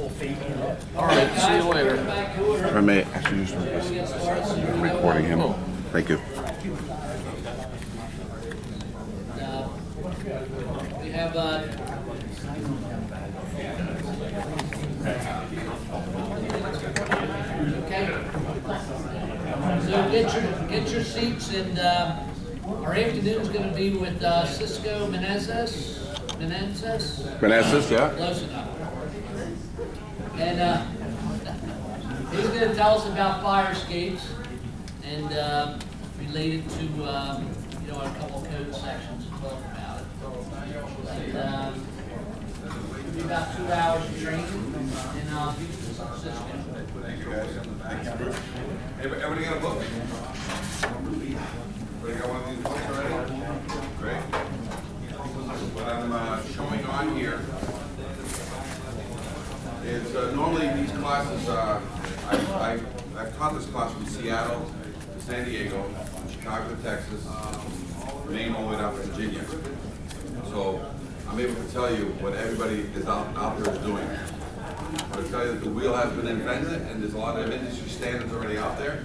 All right, see you later. I may actually use I'm recording him. Oh. Thank you. We have okay. So get your seats, and our afternoon's going to be with Cisco Menezes. Manassas, yeah? Close enough. And he's going to tell us about fire escapes and related to a couple code sections and talk about it. And it'll be about 2 hours of training in Cisco. Thank you, guys. Thank you. Everybody got a book? Everybody got one of these books already? Great. What I'm showing on here is normally these classes, I've taught this class from Seattle to San Diego, Chicago to Texas, Maine all the way down to Virginia. So I'm able to tell you what everybody is out there is doing. I'll tell you that the wheel has been invented and there's a lot of industry standards already out there.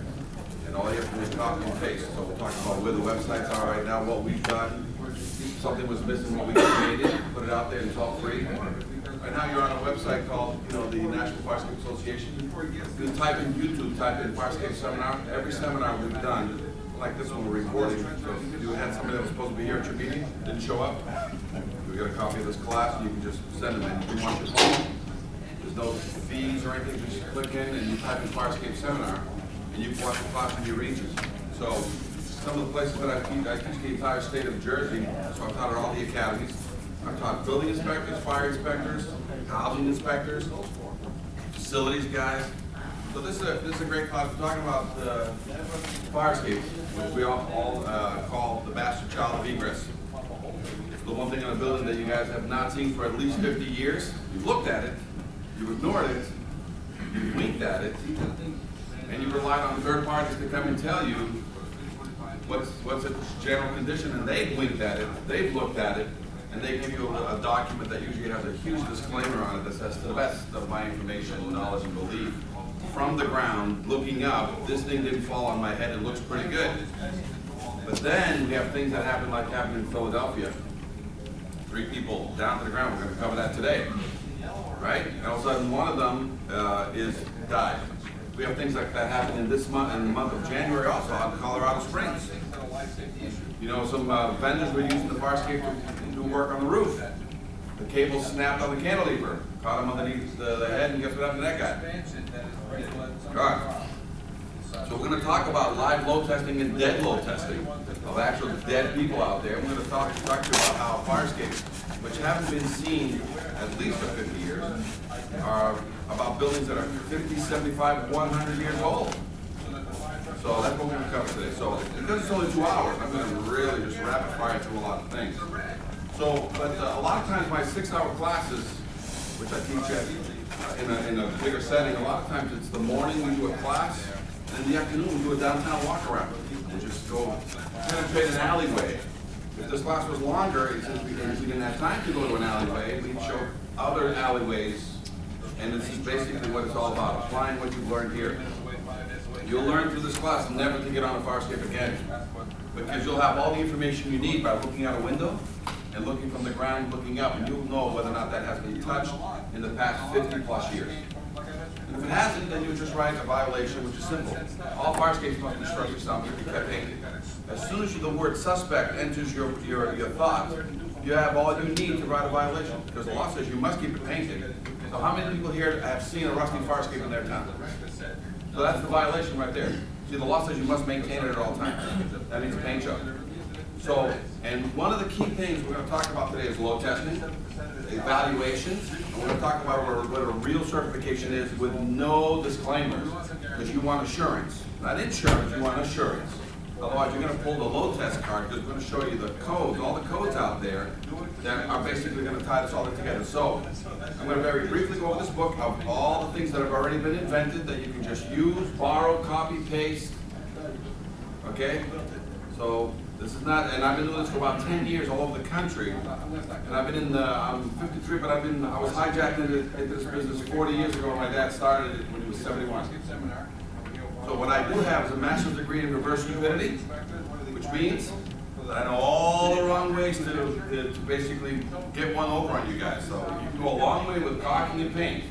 And all you have to do is copy and paste. So we'll talk about where the websites are right now, what we've done. If something was missing, what we created, put it out there, and it's all free. Right now you're on a website called, the National Fire Escape Association. You type in YouTube, type in Fire Escape Seminar. Every seminar we've done, like this one we're recording. So if you had somebody that was supposed to be here at your meeting, didn't show up, we got a copy of this class and you can just send them in. If you want your phone, there's no fees or anything. You just click in and you type in Fire Escape Seminar and you can watch the class in your region. So some of the places that I teach the entire state of Jersey, so I've taught at all the academies. I've taught building inspectors, fire inspectors, housing inspectors, facilities guys. So this is a great class. We're talking about fire escapes, which we all call the bastard child of egress. It's the one thing in a building that you guys have not seen for at least 50 years. You've looked at it, you ignored it, you winked at it, and you relied on third parties to come and tell you what's its general condition, and they've winked at it, they've looked at it, and they give you a document that usually has a huge disclaimer on it that says, to the best of my information, knowledge, and belief, from the ground, looking up, this thing didn't fall on my head, it looks pretty good. But then we have things that happen like happened in Philadelphia. 3 people down to the ground, we're going to cover that today, right? And all of a sudden one of them is died. We have things like that happen in this month, in the month of January also, out in Colorado Springs. Some vendors were using the fire escape to do work on the roof. The cable snapped on the cantilever, caught him underneath the head, and guess what happened to that guy? God. So we're going to talk about live load testing and dead load testing of actual dead people out there. We're going to talk to you about how fire escapes, which haven't been seen at least for 50 years, are about buildings that are 50, 75, 100 years old. So that's what we're going to cover today. So because it's only 2 hours, I'm going to really just rapid fire through a lot of things. So, but a lot of times my 6-hour classes, which I teach in a bigger setting, a lot of times it's the morning we do a class, and in the afternoon we do a downtown walk around. We just go penetrate an alleyway. If this class was longer, since we didn't have time to go to an alleyway, we'd show other alleyways. And this is basically what it's all about, applying what you've learned here. You'll learn through this class never to get on a fire escape again, because you'll have all the information you need by looking out a window and looking from the ground, looking up, and you'll know whether or not that has been touched in the past 50 plus years. And if it hasn't, then you just write a violation, which is simple. All fire escapes must be structured sound to be kept painted. As soon as the word suspect enters your thought, you have all you need to write a violation, because the law says you must keep it painted. So how many people here have seen a rusty fire escape in their town? So that's the violation right there. See, the law says you must maintain it at all times. That means a paint job. So, and one of the key things we're going to talk about today is load testing, evaluations, and we're going to talk about what a real certification is with no disclaimers, because you want assurance. Not insurance, you want assurance. Otherwise, you're going to pull the load test card, because we're going to show you the codes, all the codes out there that are basically going to tie this all together. So, I'm going to very briefly go over this book of all the things that have already been invented that you can just use, borrow, copy, paste. Okay? So, This is not, and I've been doing this for about 10 years all over the country. And I've been in the, I'm 53, but I was hijacked into this business 40 years ago when my dad started it when he was 71. So what I do have is a master's degree in reverse stupidity, which means that I know all the wrong ways to basically get one over on you guys. So you can go a long way with caulking and paint.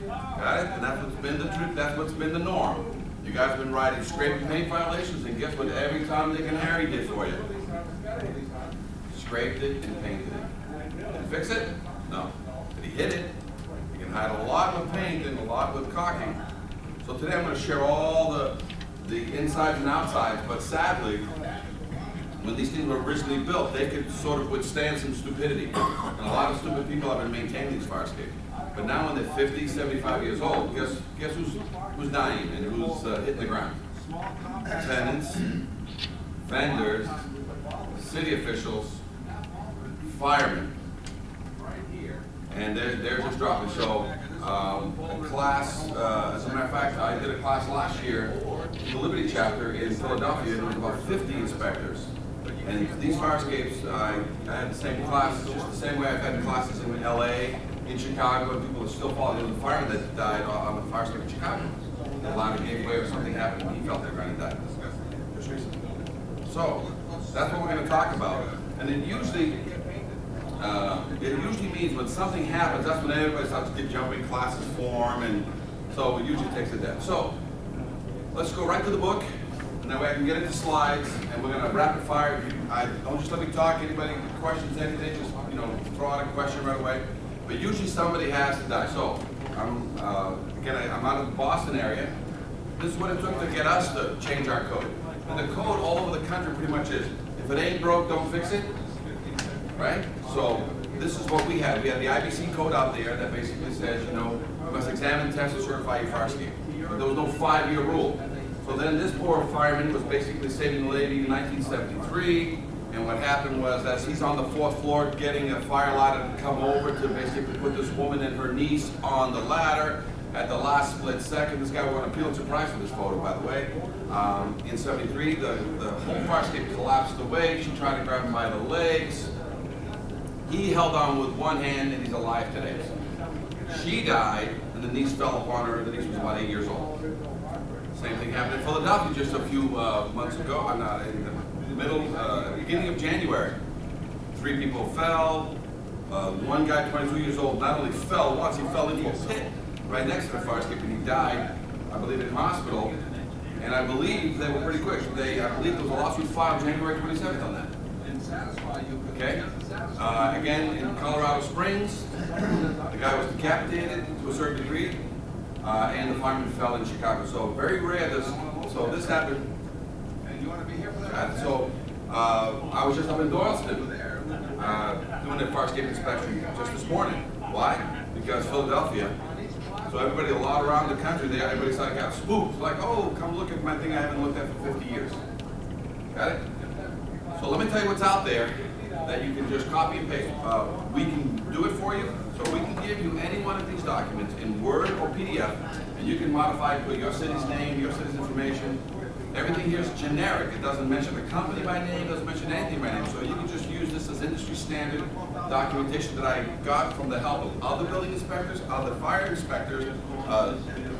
Got it? And that's what's been the truth, that's what's been the norm. You guys have been writing scraping paint violations, and guess what every Tom, Dick, and Harry did for you? Scraped it and painted it. Did he fix it? No. Did he hit it? You can hide a lot with paint and a lot with caulking. So today I'm going to share all the insides and outsides, but sadly, when these things were originally built, they could sort of withstand some stupidity. And a lot of stupid people have been maintaining these fire escapes. But now when they're 50, 75 years old, guess who's dying and who's hitting the ground? Tenants, vendors, city officials, firemen. And they're just dropping. So a class, as a matter of fact, I did a class last year in the Liberty chapter in Philadelphia, and there was about 50 inspectors. And these fire escapes, I had the same class, just the same way I've had classes in LA, in Chicago, and people are still following. There was a fireman that died on the fire escape in Chicago. The line gave way or something happened, and he felt their ground and died. Just recently. So, that's what we're going to talk about. And it usually means when something happens, that's when everybody starts to get jumping, classes form, and so it usually takes a depth. So, let's go right to the book. And that way I can get into slides, and we're going to rapid fire. Don't just let me talk. Anybody questions anything, just throw out a question right away. But usually somebody has to die. So I'm out of the Boston area. This is what it took to get us to change our code. And the code all over the country pretty much is, if it ain't broke, don't fix it. Right? So this is what we had. We had the IBC code out there that basically says, you must examine, test, and certify your fire escape. But there was no 5-year rule. So then this poor fireman was basically saving the lady in 1973, and what happened was, as he's on the 4th floor getting a fire ladder to come over to basically put this woman and her niece on the ladder, at the last split second, this guy won a Pulitzer Prize for this photo, by the way. In 73, the whole fire escape collapsed away. She tried to grab him by the legs. He held on with one hand, and he's alive today. She died, and the niece fell upon her. The niece was about 8 years old. Same thing happened in Philadelphia just a few months ago. In the beginning of January. 3 people fell. One guy, 22 years old, not only fell once, he fell into a pit right next to the fire escape, and he died, I believe, in hospital. And I believe they were pretty quick. I believe there was a lawsuit filed January 27th on that. Okay? Again, in Colorado Springs, the guy was decapitated to a certain degree. And the fireman fell in Chicago. So very rare so this happened. And you want to be here for that? So I was just up in Doylestown doing a fire escape inspection just this morning. Why? Because Philadelphia. So everybody, a lot around the country, everybody's like got spooked. Like, oh, come look at my thing I haven't looked at for 50 years. Got it? So let me tell you what's out there that you can just copy and paste. We can do it for you. So we can give you any one of these documents in Word or PDF, and you can modify it, put your city's name, your city's information. Everything here is generic. It doesn't mention the company by name, doesn't mention anything by name. So you can just use this as industry standard documentation that I got from the help of other building inspectors, other fire inspectors,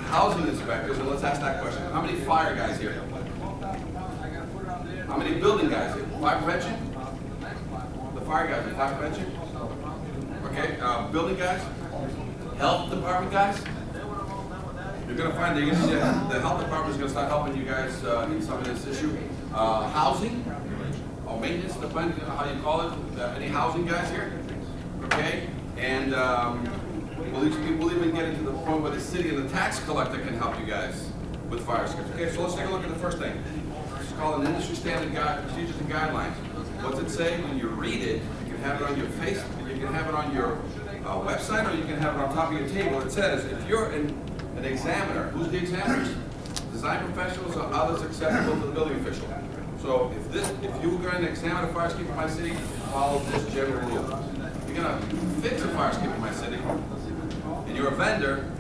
housing inspectors, and let's ask that question. How many fire guys here? How many building guys here? Fire prevention? The fire guys are fire prevention? Okay, building guys, health department guys. You're going to find the health department is going to start helping you guys in some of this issue. Housing, or maintenance, depending on how you call it. Any housing guys here? Okay, and we'll even get into the point where the city and the tax collector can help you guys with fire escapes. Okay, so let's take a look at the first thing. It's called an industry standard procedures and guidelines. What's it say? When you read it, you can have it on your face. You can have it on your website, or you can have it on top of your table. It says, if you're an examiner, who's the examiners? Design professionals or others accessible to the building official. So if you were going to examine a fire escape in my city, follow this general rule. If you're going to fix a fire escape in my city, and you're a vendor,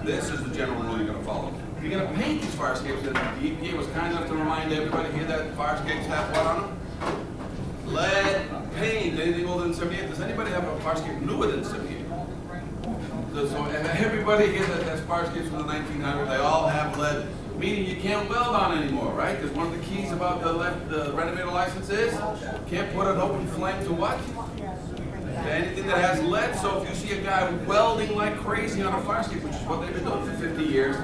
this is the general rule you're going to follow. If you're going to paint these fire escapes, and the EPA was kind enough to remind everybody here that fire escapes have what on them? lead, paint, anything older than 78. Does anybody have a fire escape newer than 78? So everybody here that has fire escapes from the 1900s, they all have lead, meaning you can't weld on anymore, right? Because one of the keys about the renovator license is can't put an open flame to what? To anything that has lead. So if you see a guy welding like crazy on a fire escape, which is what they've been doing for 50 years,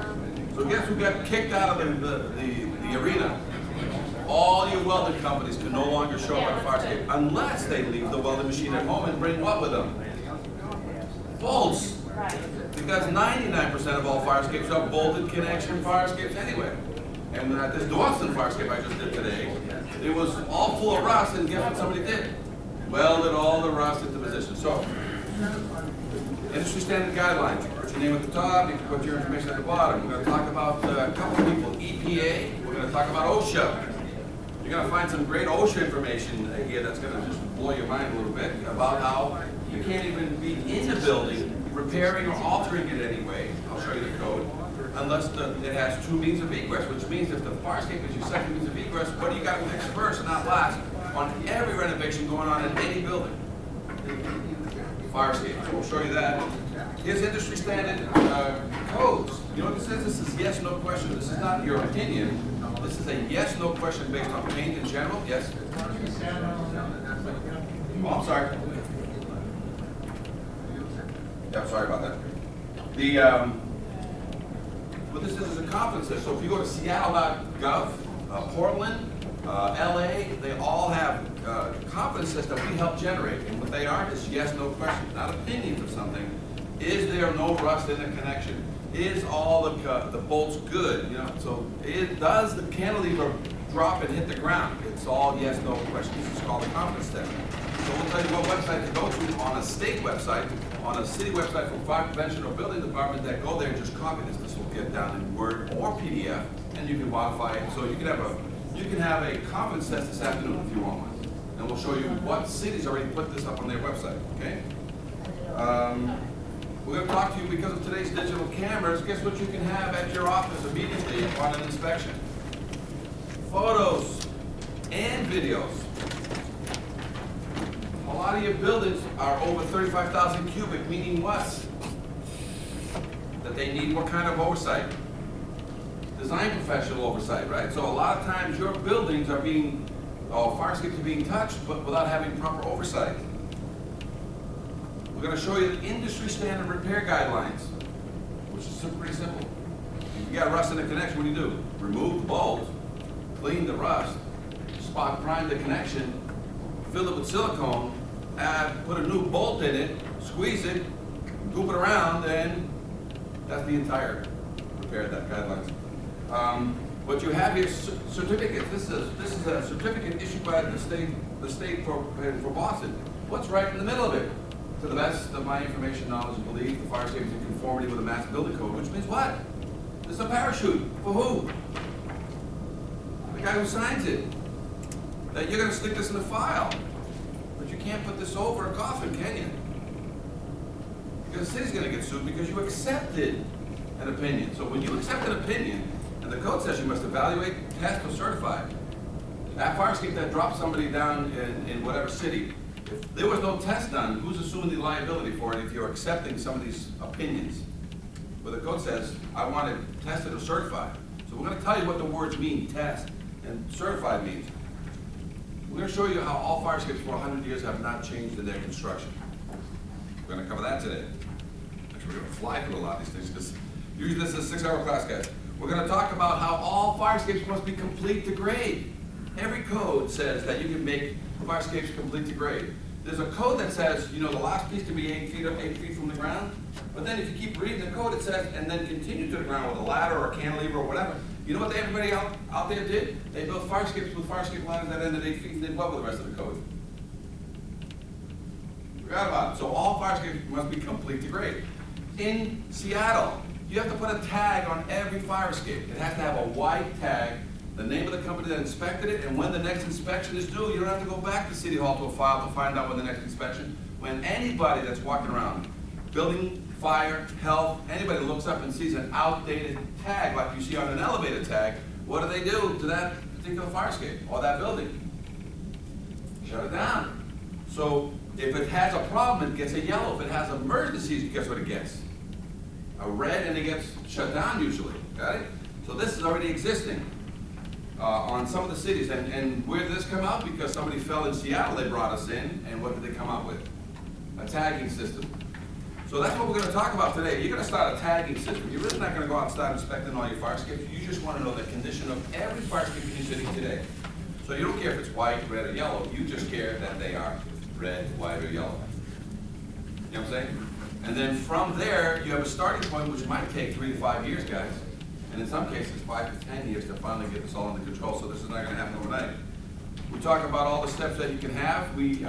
so guess who got kicked out of the arena? All your welding companies can no longer show up at a fire escape unless they leave the welding machine at home and bring what with them? Bolts. Because 99% of all fire escapes are bolted connection fire escapes anyway. And at this Dawson fire escape I just did today, it was all full of rust, and guess what somebody did? Welded all the rust into position. So, industry standard guidelines. Put your name at the top, you can put your information at the bottom. We're going to talk about a couple of people. EPA, we're going to talk about OSHA. You're going to find some great OSHA information here that's going to just blow your mind a little bit about how you can't even be in the building repairing or altering it anyway. I'll show you the code. Unless it has two means of egress, which means if the fire escape is your second means of egress, what do you got to fix first, not last, on every renovation going on in any building? Fire escape. So we'll show you that. Here's industry standard codes. You know what this is? This is yes, no question. This is not your opinion. This is a yes, no question based on paint in general. Yes? Oh, I'm sorry. Yeah, I'm sorry about that. What this is a confidence test. So if you go to Seattle.gov, Portland, LA, they all have confidence tests that we help generate. And what they are is yes, no question, not opinions of something. Is there no rust in the connection? Is all the bolts good? You know, so does the cantilever drop and hit the ground? It's all yes, no question. This is called a confidence test. So we'll tell you what website to go to on a state website, on a city website for fire prevention or building department, that go there and just copy this. This will get down in Word or PDF, and you can modify it. So you can have a confidence test this afternoon if you want one. And we'll show you what cities already put this up on their website, okay? We're going to talk to you because of today's digital cameras. Guess what you can have at your office immediately upon an inspection? Photos and videos. A lot of your buildings are over 35,000 cubic, meaning what? That they need what kind of oversight? Design professional oversight, right? So a lot of times your buildings are fire escapes are being touched, but without having proper oversight. We're going to show you the industry standard repair guidelines, which is pretty simple. If you got rust in the connection, what do? Remove the bolt, clean the rust, spot prime the connection, fill it with silicone, put a new bolt in it, squeeze it, goop it around, and that's the entire repair, that guidelines. What you have here is certificates. This is a certificate issued by the state for Boston. What's right in the middle of it? To the best of my information, knowledge, and belief, the fire escape is in conformity with the Mass Building Code, which means what? This is a parachute. For who? The guy who signs it. That you're going to stick this in the file. But you can't put this over a coffin, can you? Because the city's going to get sued because you accepted an opinion. So when you accept an opinion, and the code says you must evaluate, test, or certify, that fire escape that dropped somebody down in whatever city, if there was no test done, who's assuming the liability for it if you're accepting some of these opinions? Well, the code says, I want it tested or certified. So we're going to tell you what the words mean, test, and certified means. We're going to show you how all fire escapes for 100 years have not changed in their construction. We're going to cover that today. Actually, we're going to fly through a lot of these things because usually this is a 6-hour class, guys. We're going to talk about how all fire escapes must be complete to grade. Every code says that you can make fire escapes complete to grade. There's a code that says, you know, the last piece can be 8 feet up, 8 feet from the ground. But then if you keep reading the code, it says, and then continue to the ground with a ladder or a cantilever or whatever. You know what everybody out there did? They built fire escapes with fire escape ladders that ended 8 feet and did what with the rest of the code? Forgot about it. So all fire escapes must be complete to grade. In Seattle, you have to put a tag on every fire escape. It has to have a white tag, the name of the company that inspected it, and when the next inspection is due. You don't have to go back to City Hall to a file to find out when the next inspection. When anybody that's walking around, building, fire, health, anybody looks up and sees an outdated tag like you see on an elevator tag, what do they do to that particular fire escape or that building? shut it down. So if it has a problem, it gets a yellow. If it has emergencies, guess what it gets? A red, and it gets shut down usually, got it? So this is already existing on some of the cities. And where did this come out? Because somebody fell in Seattle, they brought us in, and what did they come up with? A tagging system. So that's what we're going to talk about today. You're going to start a tagging system. You're really not going to go out and start inspecting all your fire escapes. You just want to know the condition of every fire escape in your city today. So you don't care if it's white, red, or yellow. You just care that they are red, white, or yellow. You know what I'm saying? And then from there, you have a starting point, which might take 3 to 5 years, guys. And in some cases, 5 to 10 years to finally get this all under control. So this is not going to happen overnight. We talk about all the steps that you can have. We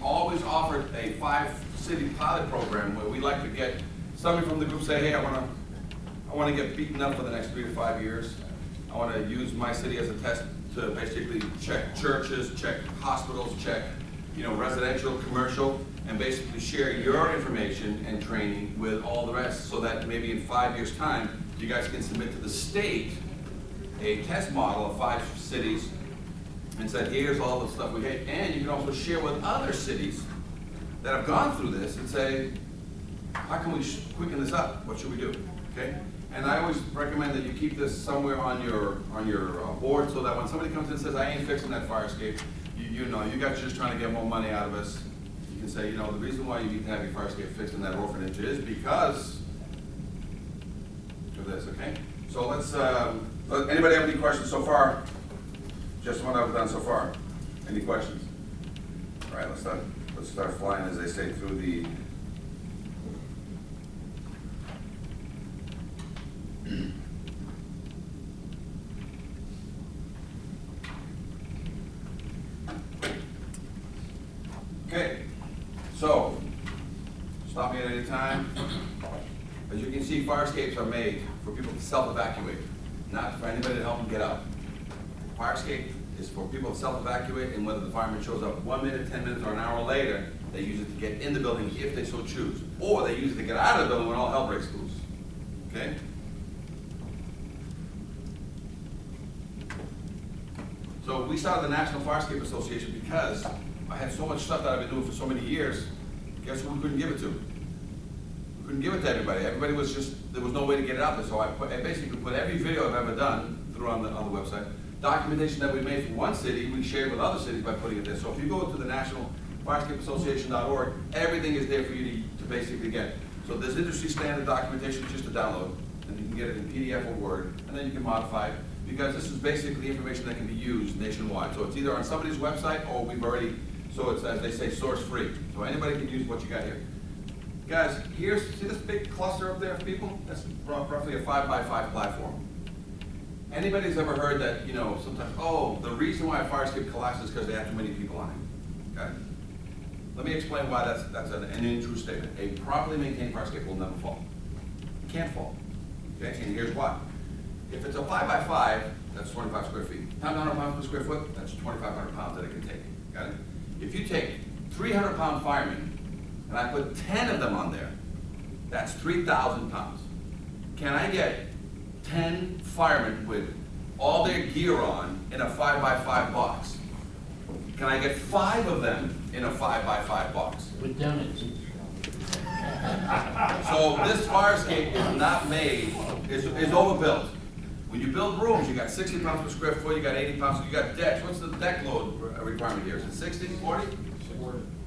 always offered a 5-city pilot program where we like to get somebody from the group say, hey, I want to get beaten up for the next 3 to 5 years. I want to use my city as a test to basically check churches, check hospitals, check residential, commercial, and basically share your information and training with all the rest so that maybe in 5 years' time, you guys can submit to the state a test model of 5 cities and said, here's all the stuff we hate. And you can also share with other cities that have gone through this and say, how can we quicken this up? What should we do? Okay? And I always recommend that you keep this somewhere on your board so that when somebody comes in and says, I ain't fixing that fire escape, you know, you guys are just trying to get more money out of us. You can say, the reason why you need to have your fire escape fixed in that orphanage is because of this, okay? So let's, anybody have any questions so far? Just what I've done so far. Any questions? All right, let's start flying, as they say, through the okay. So stop me at any time. As you can see, fire escapes are made for people to self-evacuate, not for anybody to help them get out. Fire escape is for people to self-evacuate, and whether the fireman shows up 1 minute, 10 minutes, or an hour later, they use it to get in the building if they so choose. Or they use it to get out of the building when all hell breaks loose. Okay? So we started the National Fire Escape Association because I had so much stuff that I've been doing for so many years. Guess who we couldn't give it to? We couldn't give it to everybody. Everybody was just, there was no way to get it out there. So I basically put every video I've ever done through on the website. Documentation that we made from one city, we shared with other cities by putting it there. So if you go to the National Fire Escape Association.org, everything is there for you to basically get. So there's industry standard documentation just to download, and you can get it in PDF or Word, and then you can modify it, because this is basically information that can be used nationwide. So it's either on somebody's website or we've already, so it's, as they say, source free. So anybody can use what you got here. Guys, see this big cluster up there of people? That's roughly a 5x5 platform. Anybody's ever heard that, sometimes, oh, the reason why a fire escape collapses is because they have too many people on it, okay? Let me explain why that's an untrue statement. A properly maintained fire escape will never fall. It can't fall, okay? And here's why. If it's a 5x5, that's 25 square feet. 100 pounds per square foot, that's 2,500 pounds that it can take, got it? If you take 300-pound firemen, and I put 10 of them on there, that's 3,000 pounds. Can I get 10 firemen with all their gear on in a 5x5 box? Can I get 5 of them in a 5x5 box? With donuts. So this fire escape is not made, is overbuilt. When you build rooms, you got 60 pounds per square foot, you got 80 pounds, you got decks. What's the deck load requirement here? Is it 60, 40?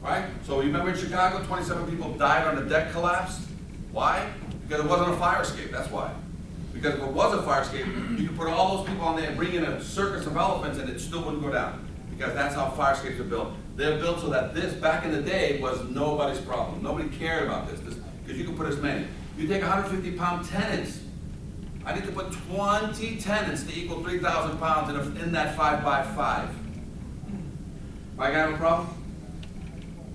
Right? So you remember in Chicago, 27 people died on a deck collapse? Why? Because it wasn't a fire escape, that's why. Because if it was a fire escape, you could put all those people on there and bring in a circus of elephants and it still wouldn't go down. Because that's how fire escapes are built. They're built so that this, back in the day, was nobody's problem. Nobody cared about this, because you can put as many. You take 150-pound tenants. I need to put 20 tenants to equal 3,000 pounds in that 5x5. Am I gonna have a problem?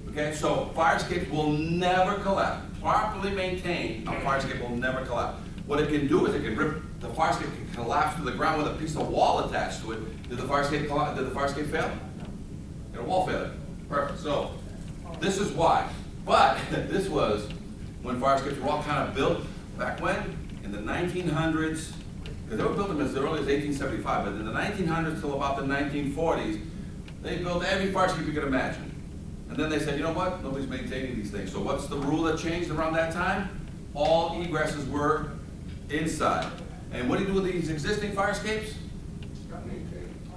Okay, so fire escapes will never collapse. Properly maintained, a fire escape will never collapse. What it can do is it can rip, the fire escape can collapse to the ground with a piece of wall attached to it. Did the fire escape fail? Did a wall failure? Perfect. So this is why. But this was when fire escapes were all kind of built back when? In the 1900s, because they were built as early as 1875, but in the 1900s till about the 1940s, They built every fire escape you could imagine. And then they said, you know what, nobody's maintaining these things. So what's the rule that changed around that time? All egresses were inside. And what do you do with these existing fire escapes?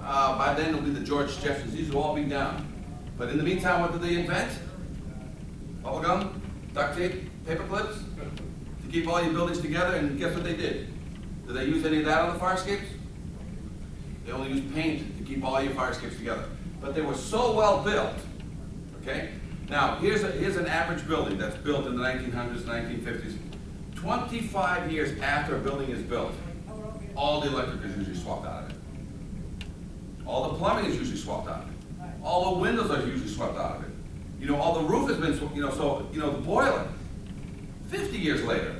By then it'll be the George Jeffersons. These will all be down. But in the meantime, what did they invent? Bubble gum, duct tape, paper clips to keep all your buildings together. And guess what they did? Did they use any of that on the fire escapes? They only used paint to keep all your fire escapes together. But they were so well built. Okay. Now here's an average building that's built in the 1900s, 1950s. 25 years after a building is built, all the electric is usually swapped out of it. All the plumbing is usually swapped out of it. All the windows are usually swapped out of it. You know, all the roof has been, the boiler. 50 years later,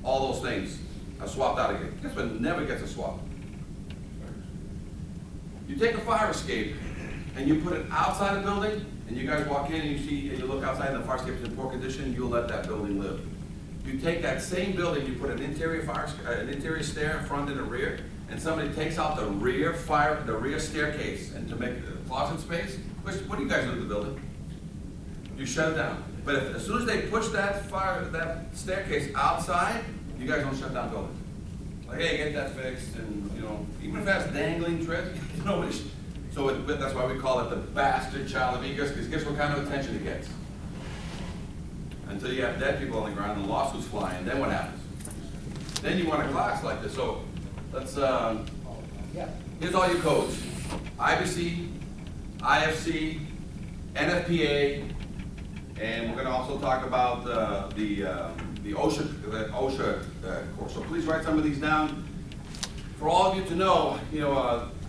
all those things are swapped out again. Guess what never gets a swap? You take a fire escape and you put it outside a building, and you guys walk in and you look outside and the fire escape is in poor condition, you'll let that building live. You take that same building, you put an interior stair, front and a rear, and somebody takes out the rear staircase and to make a closet space. What do you guys do to the building? You shut it down. But as soon as they push that staircase outside, you guys don't shut down buildings. Like, hey, get that fixed, and even if it has dangling threads, so that's why we call it the bastard child of egos, because guess what kind of attention it gets? Until you have dead people on the ground and lawsuits flying, then what happens? Then you want a class like this. So let's, here's all your codes. IBC, IFC, NFPA, and we're going to also talk about the OSHA course. So please write some of these down. For all of you to know,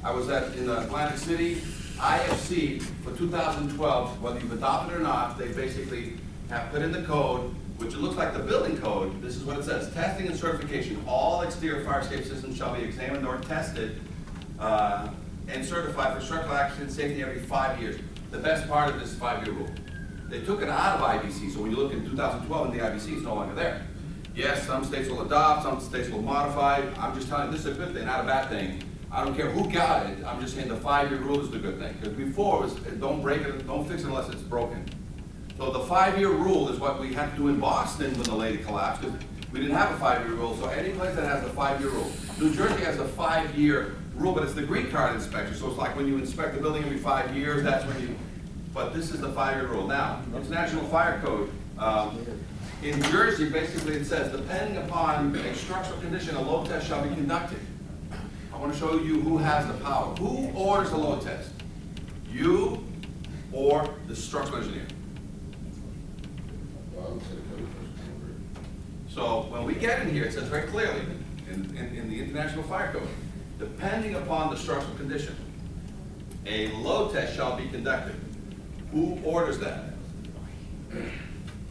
I was in Atlantic City, IFC for 2012, whether you've adopted it or not, they basically have put in the code, which looks like the building code. This is what it says: testing and certification. All exterior fire escape systems shall be examined or tested and certified for structural accuracy and safety every 5 years. The best part of this 5-year rule. They took it out of IBC, so when you look in 2012 in the IBC, it's no longer there. Yes, some states will adopt, some states will modify. I'm just telling you, this is a good thing, not a bad thing. I don't care who got it, I'm just saying the 5-year rule is the good thing. Because before it was, don't break it, don't fix it unless it's broken. So the 5-year rule is what we had to do in Boston when the lady collapsed, because we didn't have a 5-year rule. So any place that has a 5-year rule. New Jersey has a 5-year rule, but it's the green card inspection. So it's like when you inspect the building every 5 years, that's when you, but this is the 5-year rule. Now, International Fire Code. In Jersey, basically it says, depending upon a structural condition, a load test shall be conducted. I want to show you who has the power. Who orders the load test? You or the structural engineer? So when we get in here, it says very clearly in the International Fire Code, depending upon the structural condition, a load test shall be conducted. Who orders that?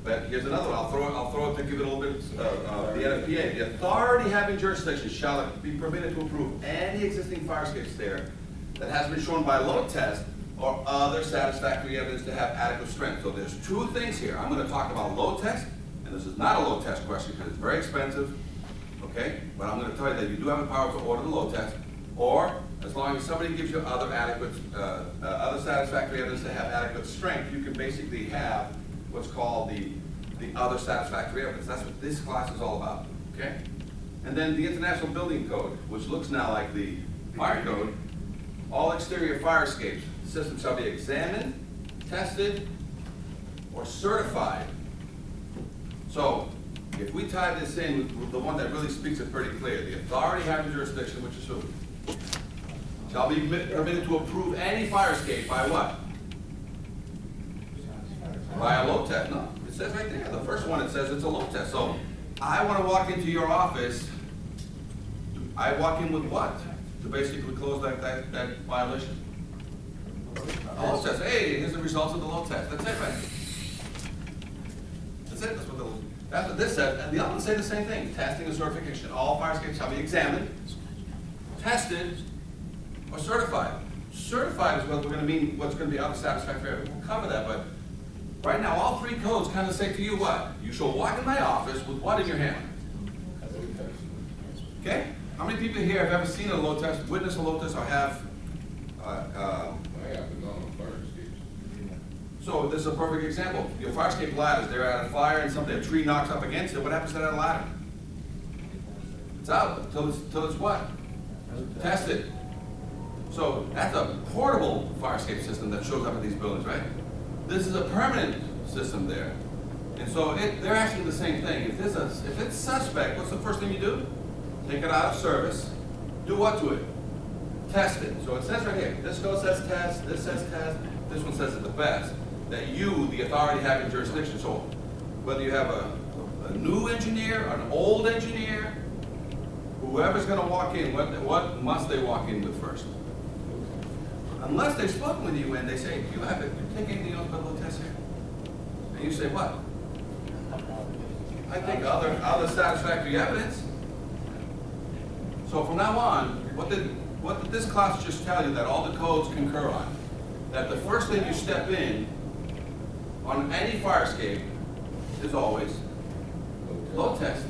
But here's another one. I'll throw it to give it a little bit of the NFPA. The authority having jurisdiction shall be permitted to approve any existing fire escape stair that has been shown by load test or other satisfactory evidence to have adequate strength. So there's two things here. I'm going to talk about load test, and this is not a load test question because it's very expensive, okay? But I'm going to tell you that you do have the power to order the load test, or as long as somebody gives you other satisfactory evidence to have adequate strength, you can basically have what's called the other satisfactory evidence. That's what this class is all about, okay? And then the International Building Code, which looks now like the fire code. All exterior fire escapes systems shall be examined, tested, or certified. So, if we tie this in with the one that really speaks it pretty clear, the authority having jurisdiction, which is who? Shall be permitted to approve any fire escape by what? By a load test. No, it says right there. The first one, it says it's a load test. So, I want to walk into your office. I walk in with what? To basically close that violation. A load test. Hey, here's the results of the load test. That's it, right? That's it. That's what this says. And the other ones say the same thing. Testing and certification. All fire escapes shall be examined, tested, or certified. Certified is what we're going to mean. What's going to be other satisfactory. We'll cover that, but right now, all three codes kind of say to you what? You shall walk in my office with what in your hand? Okay? How many people here have ever seen a load test, witnessed a load test, or have? So this is a perfect example. Your fire escape ladders, they're at a fire and a tree knocks up against it, what happens to that ladder? It's out till it's what? Tested. So that's a portable fire escape system that shows up at these buildings, right? This is a permanent system there. And so they're asking the same thing. If it's suspect, what's the first thing you do? Take it out of service. Do what to it? Test it. So it says right here, this code says test, this says test, this one says it the best. That you, the authority, have in jurisdiction. So whether you have a new engineer, an old engineer, whoever's gonna walk in, what must they walk in with first? Unless they've spoken with you and they say, do you take anything else but a little test here? And you say, what? I think other satisfactory evidence. So from now on, what did this class just tell you that all the codes concur on? That the first thing you step in on any fire escape is always load test.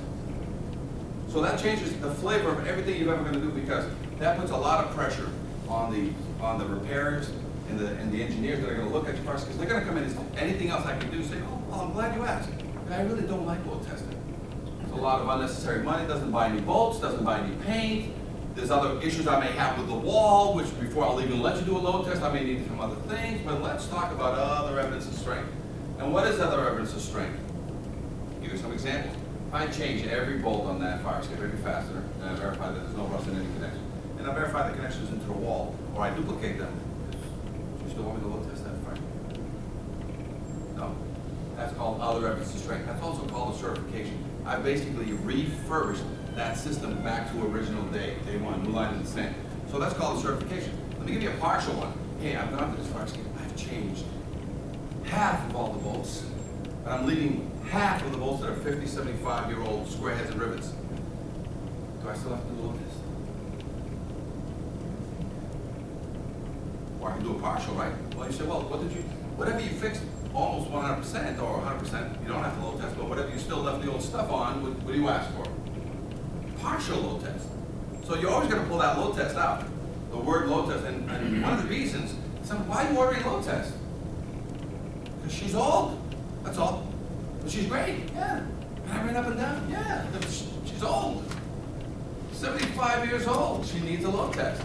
So that changes the flavor of everything you're ever going to do, because that puts a lot of pressure on the repairers and the engineers that are going to look at your fire escapes. They're going to come in and say, anything else I can do? Say, oh, well, I'm glad you asked. I really don't like load testing. It's a lot of unnecessary money, doesn't buy any bolts, doesn't buy any paint. There's other issues I may have with the wall, which before I'll even let you do a load test, I may need some other things, but let's talk about other evidence of strength. And what is other evidence of strength? I'll give you some examples. If I change every bolt on that fire escape, every fastener, and I verify that there's no rust in any connection, and I verify the connections into the wall, or I duplicate them, do you still want me to load test that fire? No. That's called other evidence of strength. That's also called a certification. I basically refurbished that system back to original day one, new line in the sand. So that's called a certification. Let me give you a partial one. Hey, I've gone to this fire escape, I've changed half of all the bolts, and I'm leaving half of the bolts that are 50, 75-year-old square heads and rivets. Do I still have to do a load test? Or I can do a partial, right? Well, you say, well, whatever you fixed almost 100% or 100%, you don't have to load test, but whatever you still left the old stuff on, what do you ask for? Partial load test. So you're always going to pull that load test out, the word load test, and one of the reasons, why are you ordering load test? Because she's old, that's all. But she's great, yeah. And I ran up and down, yeah. She's old. 75 years old, she needs a load test.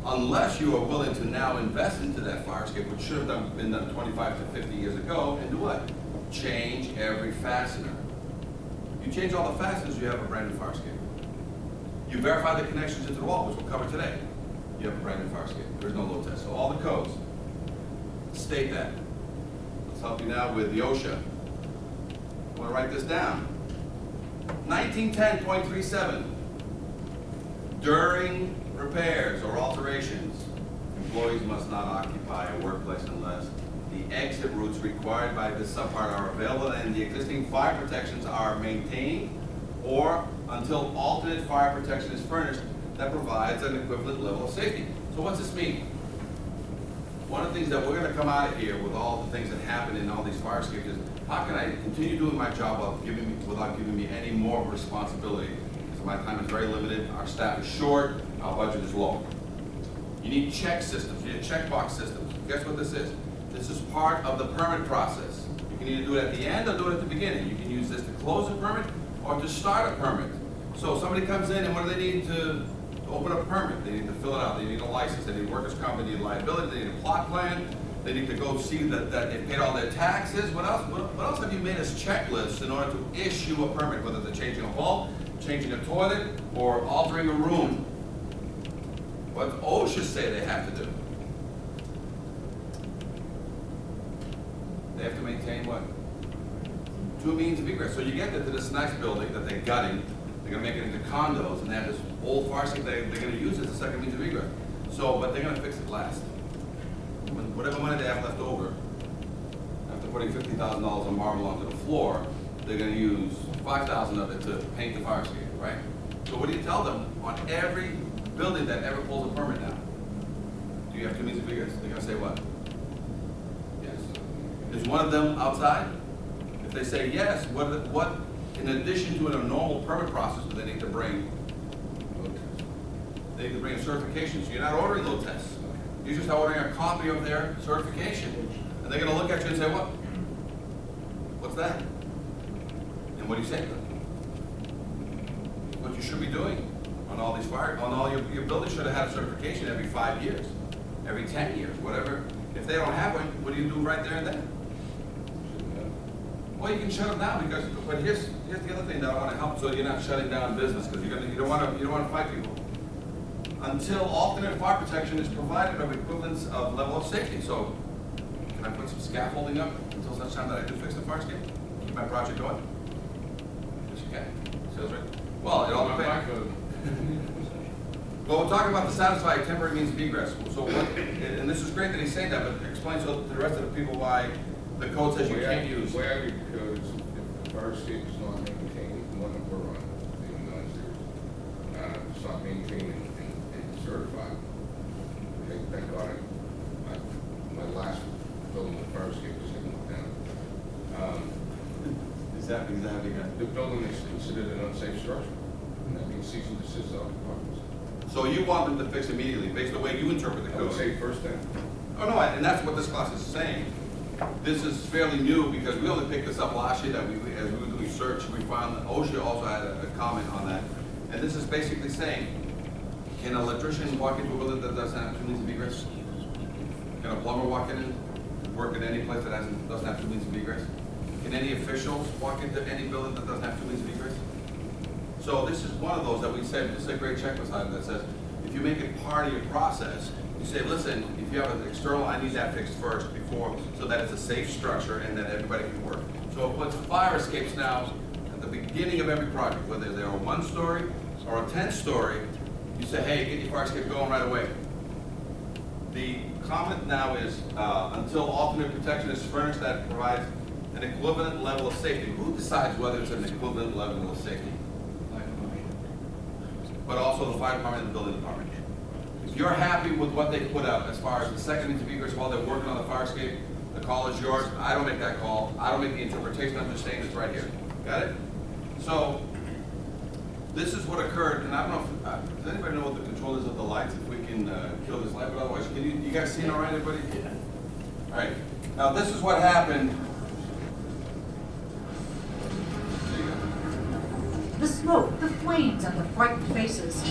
Unless you are willing to now invest into that fire escape, which should have been done 25 to 50 years ago, and do what? Change every fastener. You change all the fasteners, you have a brand new fire escape. You verify the connections into the wall, which we'll cover today. You have a brand new fire escape. There's no load test. So all the codes state that. Let's help you now with the OSHA. I want to write this down. 1910.37. During repairs or alterations, employees must not occupy a workplace unless the exit routes required by this subpart are available and the existing fire protections are maintained, or until alternate fire protection is furnished that provides an equivalent level of safety. So what's this mean? One of the things that we're going to come out of here with all the things that happen in all these fire escapes is, how can I continue doing my job without giving me any more responsibility? Because my time is very limited, our staff is short, our budget is low. You need check systems, you need checkbox systems. Guess what this is? This is part of the permit process. You can either do it at the end or do it at the beginning. You can use this to close a permit or to start a permit. So somebody comes in and what do they need to open a permit? They need to fill it out. They need a license. They need workers' comp. They need liability. They need a plot plan. They need to go see that they paid all their taxes. What else have you made as checklists in order to issue a permit, whether they're changing a bulb, changing a toilet, or altering a room? What OSHA say they have to do? They have to maintain what? 2 means of egress. So you get to this nice building that they're gutting, they're going to make it into condos, and they have this old fire escape they're going to use as a second means of egress. So, but they're going to fix it last. Whatever money they have left over, after putting $50,000 of marble onto the floor, they're going to use $5,000 of it to paint the fire escape, right? So what do you tell them on every building that ever pulls a permit now? Do you have 2 means of egress? They're going to say what? Yes. Is one of them outside? If they say yes, what in addition to a normal permit process do they need to bring? They need to bring a certification. So you're not ordering load tests. You're just ordering a copy of their certification. And they're gonna look at you and say, what? What's that? And what do you say to them? What you should be doing on all these your buildings should have had a certification every 5 years, every 10 years, whatever. If they don't have one, what do you do right there and then? Well, you can shut them down because, but here's the other thing that I want to help, so you're not shutting down business, because you don't want to fight people. Until alternate fire protection is provided of equivalence of level of safety. So, can I put some scaffolding up until such time that I do fix the fire escape? Keep my project going? Yes, you can. Sounds right. Well, it all depends. Well, we're talking about the satisfy temporary means of egress. So, and this is great that he's saying that, but explain to the rest of the people why the code says you can't use. The way I read the code is if the fire escape is not maintained, the one that we're on, it's not maintained and certified. Thank God, my last building, the fire escape was taken down. Exactly. The building is considered an unsafe structure, and that means cease and desist occupancy. So you want them to fix immediately, based on the way you interpret the I code? would say first thing. Oh, no, and that's what this class is saying. This is fairly new because we only picked this up last year, that as we were doing research, we found that OSHA also had a comment on that. And this is basically saying, can an electrician walk into a building that doesn't have 2 means of egress? Can a plumber walk in and work in any place that doesn't have 2 means of egress? Can any officials walk into any building that doesn't have 2 means of egress? So this is one of those that we said, this is a great checklist item that says, if you make it part of your process, you say, listen, if you have an external, I need that fixed first before, so that it's a safe structure and that everybody can work. So it puts fire escapes now at the beginning of every project, whether they're a 1-story or a 10-story, you say, hey, get your fire escape going right away. The comment now is, until alternate protection is furnished that provides an equivalent level of safety. Who decides whether it's an equivalent level of safety? But also the fire department and the building department. If you're happy with what they put up as far as the second means of egress while they're working on the fire escape, the call is yours. I don't make that call. I don't make the interpretation. I'm just saying it's right here. Got it? So this is what occurred, and I don't know if, does anybody know what the control is of the lights, if we can kill this light, but otherwise, can you guys see it all right, everybody? Yeah. All right. Now this is what happened. The smoke, the flames, and the frightened faces,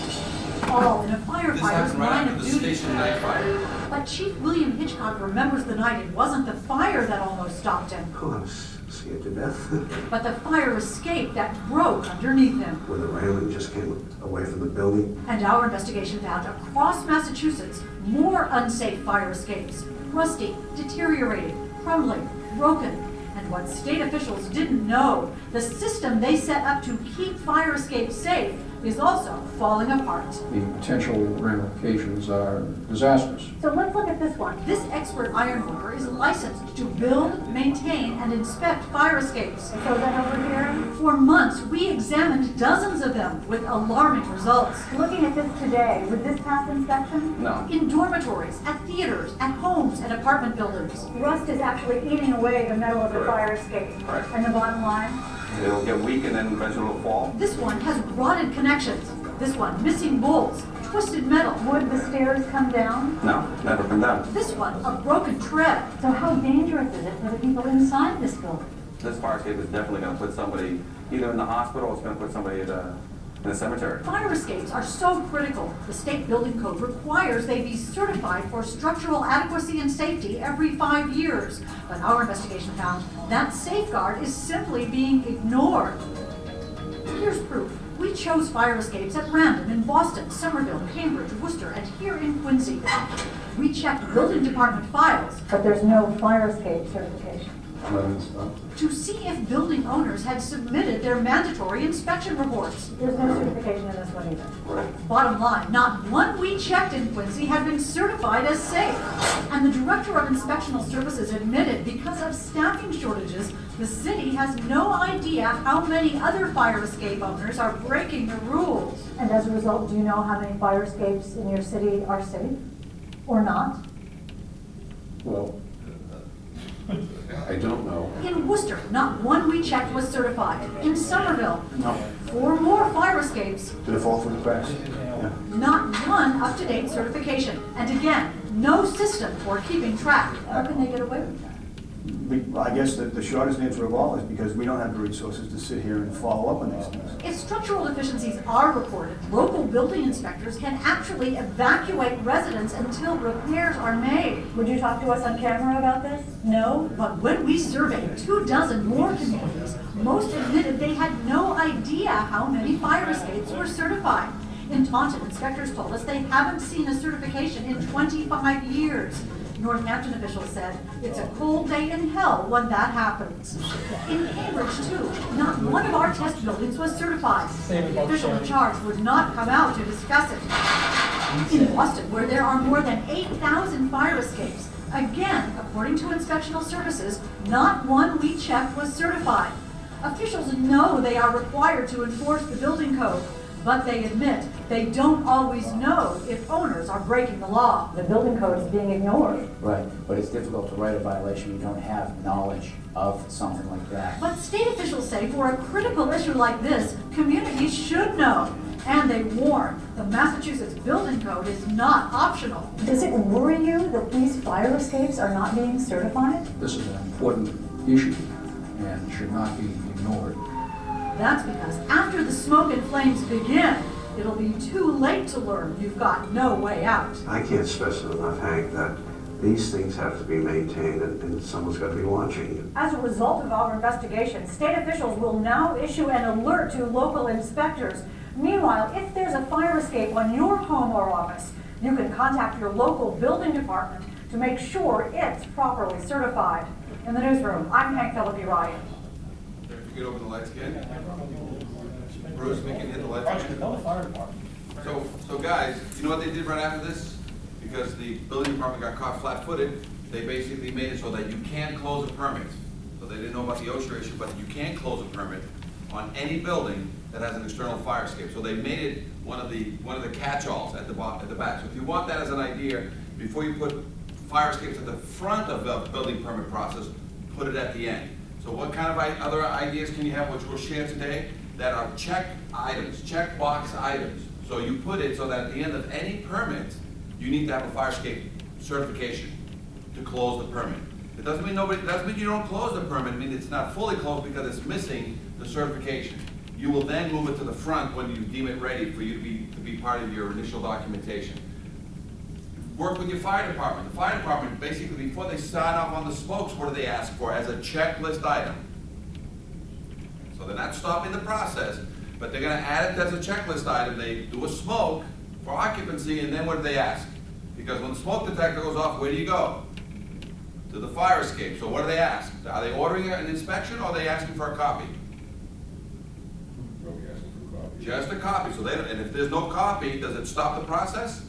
all in a firefighter's Happened right line after of the duty. station night fire. But Chief William Hitchcock remembers the night it wasn't the fire that almost stopped him, Oh, I was scared to death. but the fire escape that broke underneath him. When the railing just came away from the building, And our investigation found across Massachusetts more unsafe fire escapes, rusty, deteriorating, crumbling, broken. And what state officials didn't know, the system they set up to keep fire escapes safe is also falling apart. The potential ramifications are disastrous. So let's look at this one. This expert ironworker is licensed to build, maintain, and inspect fire escapes. So then over here? For months, we examined dozens of them with alarming results. Looking at this today, would this pass inspection? No. In dormitories, at theaters, at homes, and apartment buildings. Rust is actually eating away the metal of the fire escape. Right. And the bottom line? It'll get weak and then eventually it'll fall. This one has rotted connections. This one missing bolts, twisted metal. Would the stairs come down? No, never been done. This one, a broken tread. So how dangerous is it for the people inside this building? This fire escape is definitely going to put somebody either in the hospital or it's going to put somebody in a cemetery. Fire escapes are so critical. The state building code requires they be certified for structural adequacy and safety every 5 years. But our investigation found that safeguard is simply being ignored. Here's proof. We chose fire escapes at random in Boston, Somerville, Cambridge, Worcester, and here in Quincy. We checked building department files But there's no fire escape certification. to see if building owners had submitted their mandatory inspection reports. There's no certification in this one either. Bottom line, not one we checked in Quincy had been certified as safe. And the Director of Inspectional Services admitted because of staffing shortages, the city has no idea how many other fire escape owners are breaking the rules. And as a result, do you know how many fire escapes in your city are safe? Or not? Well, I don't know. In Worcester, not one we checked was certified. In Somerville, No. 4 more fire escapes, did it fall through the cracks? Yeah. not one up-to-date certification. And again, no system for keeping track. How can they get away with that? I guess that the shortest answer of all is because we don't have the resources to sit here and follow up on these things. If structural deficiencies are reported, local building inspectors can actually evacuate residents until repairs are made. Would you talk to us on camera about this? No? But when we surveyed 24 more communities, most admitted they had no idea how many fire escapes were certified. In Taunton, inspectors told us they haven't seen a certification in 25 years. Northampton officials said it's a cold day in hell when that happens. In Cambridge, too, not one of our test buildings was certified. The official in charge would not come out to discuss it. In Boston, where there are more than 8,000 fire escapes, again, according to inspectional services, not one we checked was certified. Officials know they are required to enforce the building code, but they admit they don't always know if owners are breaking the law. The building code is being ignored. Right, but it's difficult to write a violation. You don't have knowledge of something like that. But state officials say for a critical issue like this, communities should know. And they warn the Massachusetts building code is not optional. Does it worry you that these fire escapes are not being certified? This is an important issue and should not be ignored. That's because after the smoke and flames begin, it'll be too late to learn you've got no way out. I can't stress it enough, Hank, that these things have to be maintained and someone's got to be watching you. As a result of our investigation, state officials will now issue an alert to local inspectors. Meanwhile, if there's a fire escape on your home or office, you can contact your local building department to make sure it's properly certified. In the newsroom, I'm Hank Philippi Ryan. If you could open the lights again. Bruce, we can hit the lights again. So guys, you know what they did right after this? Because the building department got caught flat-footed, they basically made it so that you can't close a permit. So they didn't know about the OSHA issue, but you can't close a permit on any building that has an external fire escape. So they made it one of the catch-alls at the back. So if you want that as an idea, before you put fire escapes at the front of the building permit process, put it at the end. So what kind of other ideas can you have which we'll share today that are check items, check box items? So you put it so that at the end of any permit, you need to have a fire escape certification to close the permit. It doesn't mean you don't close the permit. It means it's not fully closed because it's missing the certification. You will then move it to the front when you deem it ready for you to be part of your initial documentation. Work with your fire department. The fire department, basically, before they sign off on the smokes, what do they ask for? As a checklist item. So they're not stopping the process, but they're gonna add it as a checklist item. They do a smoke for occupancy, and then what do they ask? Because when the smoke detector goes off, where do you go? To the fire escape. So what do they ask? Are they ordering an inspection, or are they asking for a copy? Probably asking for a copy. Just a copy. So and if there's no copy, does it stop the process?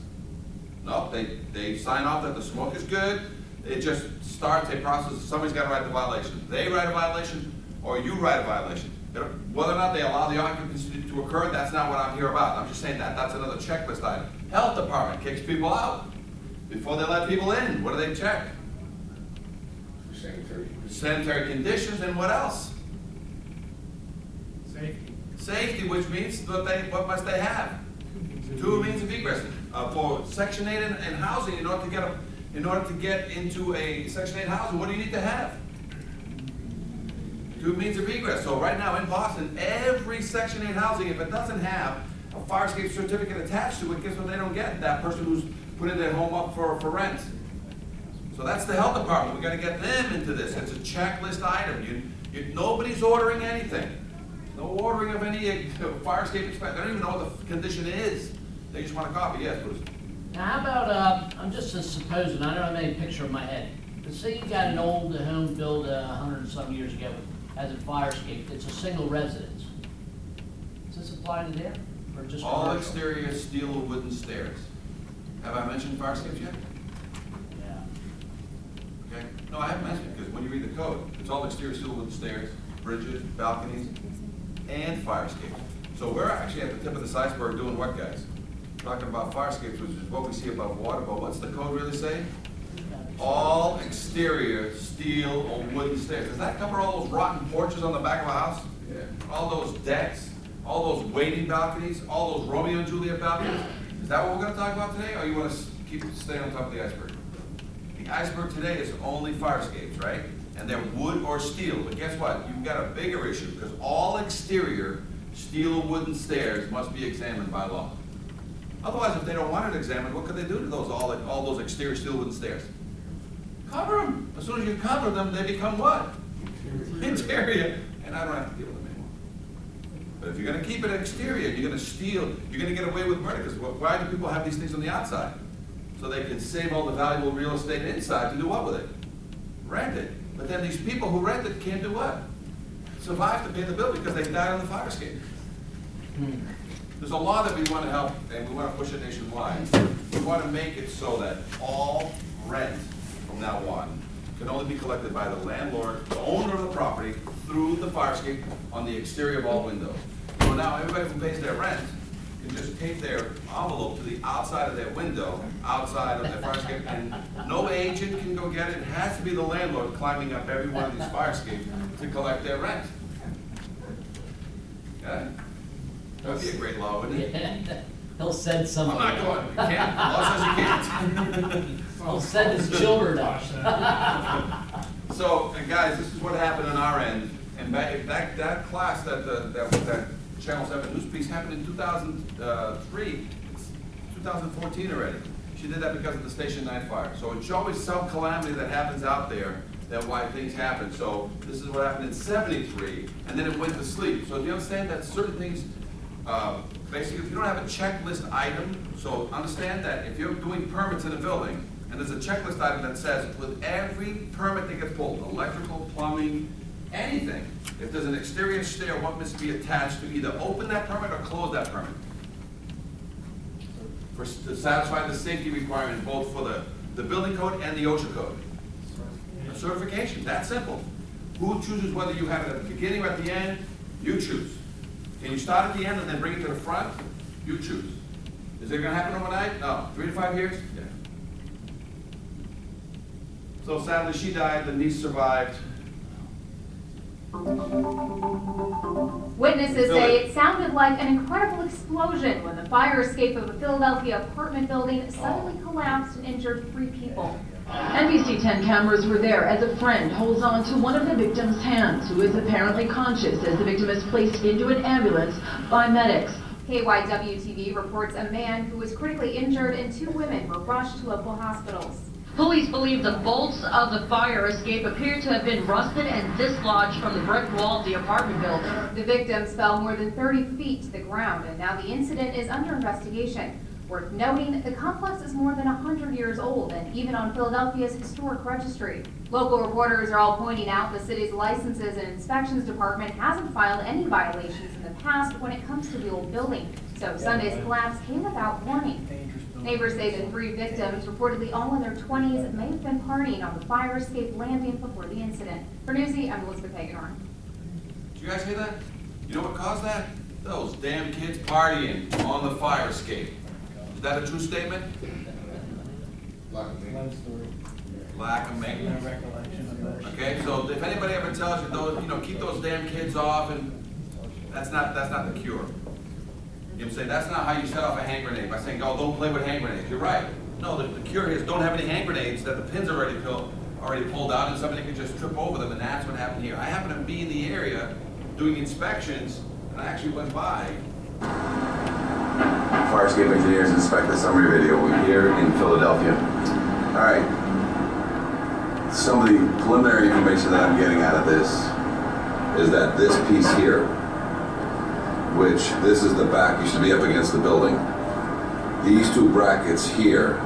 No, they sign off that the smoke is good. It just starts a process. Somebody's got to write the violation. They write a violation, or you write a violation. Whether or not they allow the occupancy to occur, that's not what I'm here about. I'm just saying that's another checklist item. Health department kicks people out before they let people in. What do they check? Sanitary conditions, and what else? Safety, which means what must they have? Two means of egress. For Section 8 and housing, in order to get into a Section 8 housing, what do you need to have? Two means of egress. So right now in Boston, every Section 8 housing, if it doesn't have a fire escape certificate attached to it, guess what they don't get? That person who's putting their home up for rent. So that's the health department. We got to get them into this. It's a checklist item. Nobody's ordering anything. No ordering of any fire escape inspection. They don't even know what the condition is. They just want a copy. Yes, Bruce. Now, how about, I'm just supposing, I don't have any picture in my head, but say you got an old home built 100 and some years ago, has a fire escape, it's a single residence. Does this apply to there, or just All commercial? exterior steel or wooden stairs. Have I mentioned fire escapes yet? Yeah. Okay. No, I haven't mentioned it, because when you read the code, it's all exterior steel or wooden stairs, bridges, balconies, and fire escapes. So we're actually at the tip of the iceberg doing what, guys? Talking about fire escapes, which is what we see above water, but what's the code really say? All exterior steel or wooden stairs. Does that cover all those rotten porches on the back of a house? Yeah. All those decks, all those waiting balconies, all those Romeo and Juliet balconies? Is that what we're gonna talk about today, or you wanna stay on top of the iceberg? The iceberg today is only fire escapes, right? and they're wood or steel. But guess what? You've got a bigger issue, because all exterior steel or wooden stairs must be examined by law. Otherwise, if they don't want it examined, what could they do to those, all those exterior steel wooden stairs? Cover them. As soon as you cover them, they become what? Interior. And I don't have to deal with them anymore. But if you're gonna keep it exterior, you're gonna steal, you're gonna get away with murder, because why do people have these things on the outside? So they can save all the valuable real estate inside to do what with it? Rent it. But then these people who rent it can't do what? Survive to pay the bill because they died on the fire escape. There's a law that we want to help, and we want to push it nationwide. We want to make it so that all rent from now on can only be collected by the landlord, the owner of the property, through the fire escape on the exterior of all windows. So now everybody who pays their rent can just tape their envelope to the outside of their window, outside of their fire escape, and no agent can go get it. It has to be the landlord climbing up every one of these fire escapes to collect their rent. Okay? That'd be a great law, wouldn't it? Yeah, he'll send I'm somebody. not going, you can't, the law says you can't. He'll send his children up. So, and guys, this is what happened on our end, and that class, that Channel 7 news piece happened in 2003, it's 2014 already. She did that because of the Station 9 fire. So it's always some calamity that happens out there that why things happen. So this is what happened in 73, and then it went to sleep. So do you understand that certain things, basically, if you don't have a checklist item, so understand that if you're doing permits in a building, and there's a checklist item that says with every permit that gets pulled, electrical, plumbing, anything, if there's an exterior stair, what must be attached to either open that permit or close that permit? To satisfy the safety requirement both for the building code and the OSHA code. A certification, that simple. Who chooses whether you have it at the beginning or at the end? You choose. Can you start at the end and then bring it to the front? You choose. Is it gonna happen overnight? No. 3 to 5 years? Yeah. So sadly, she died, the niece survived. Witnesses say it sounded like an incredible explosion when the fire escape of a Philadelphia apartment building suddenly collapsed and injured 3 people. NBC 10 cameras were there as a friend holds on to one of the victim's hands, who is apparently conscious as the victim is placed into an ambulance by medics. KYW-TV reports a man who was critically injured and 2 women were rushed to local hospitals. Police believe the bolts of the fire escape appear to have been rusted and dislodged from the brick wall of the apartment building. The victims fell more than 30 feet to the ground, and now the incident is under investigation. Worth noting, the complex is more than 100 years old and even on Philadelphia's historic registry. Local reporters are all pointing out the city's licenses and inspections department hasn't filed any violations in the past when it comes to the old building, so Sunday's collapse came without warning. Neighbors say the 3 victims, reportedly all in their 20s, may have been partying on the fire escape landing before the incident. For Newsy, I'm Elizabeth Hagenhorn. Did you guys hear that? You know what caused that? Those damn kids partying on the fire escape. Is that a true statement? Lack of maintenance. Lack of maintenance. Okay, so if anybody ever tells you, those, keep those damn kids off, and that's not the cure. You know what I'm saying? That's not how you set off a hand grenade, by saying, oh, don't play with hand grenades. You're right. No, the cure is don't have any hand grenades that the pins are already pulled out and somebody can just trip over them, and that's what happened here. I happen to be in the area doing inspections, and I actually went by. Fire escape engineers inspect the summary video. We're here in Philadelphia. All right. Some of the preliminary information that I'm getting out of this is that this piece here, which this is the back, used to be up against the building. These 2 brackets here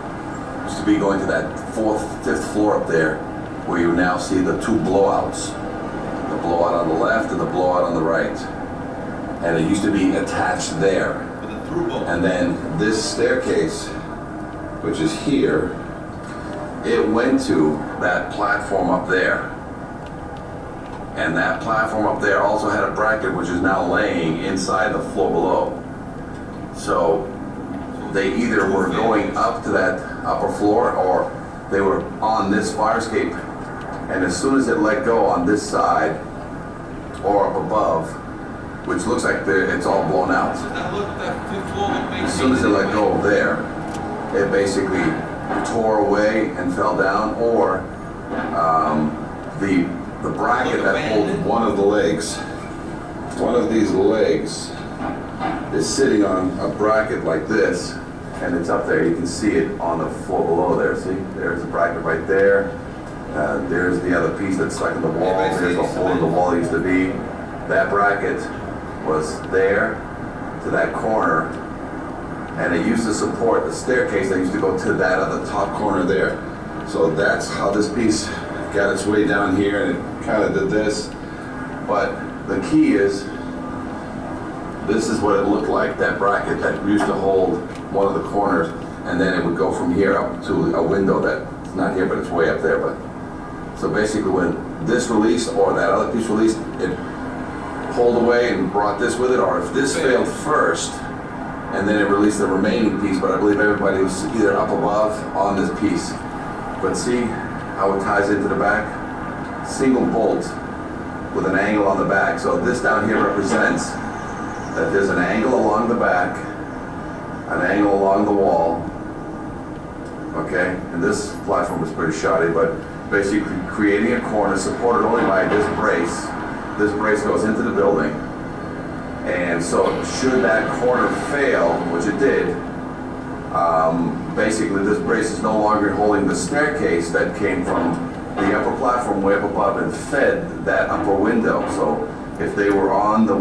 used to be going to that 4th, 5th floor up there, where you now see the 2 blowouts. The blowout on the left and the blowout on the right. And it used to be attached there. And then this staircase, which is here, it went to that platform up there. And that platform up there also had a bracket which is now laying inside the floor below. So they either were going up to that upper floor or they were on this fire escape. And as soon as it let go on this side or up above, which looks like it's all blown out. As soon as it let go there, it basically tore away and fell down, or the the bracket that holds one of the legs, one of these legs is sitting on a bracket like this, and it's up there. You can see it on the floor below there. See, there's the bracket right there. There's the other piece that's stuck in the wall. There's the hole in the wall used to be. That bracket was there to that corner, and it used to support the staircase that used to go to that other top corner there. So that's how this piece got its way down here, and it kind of did this. But the key is, this is what it looked like, that bracket that used to hold one of the corners, and then it would go from here up to a window that's not here, but it's way up there. But so basically when this released or that other piece released, it pulled away and brought this with it, or if this failed first, and then it released the remaining piece, but I believe everybody was either up above on this piece. But see how it ties into the back? Single bolt with an angle on the back. So this down here represents that there's an angle along the back, an angle along the wall, okay? And this platform is pretty shoddy, but basically creating a corner supported only by this brace. This brace goes into the building, and so should that corner fail, which it did, basically this brace is no longer holding the staircase that came from the upper platform way up above and fed that upper window. So if they were on the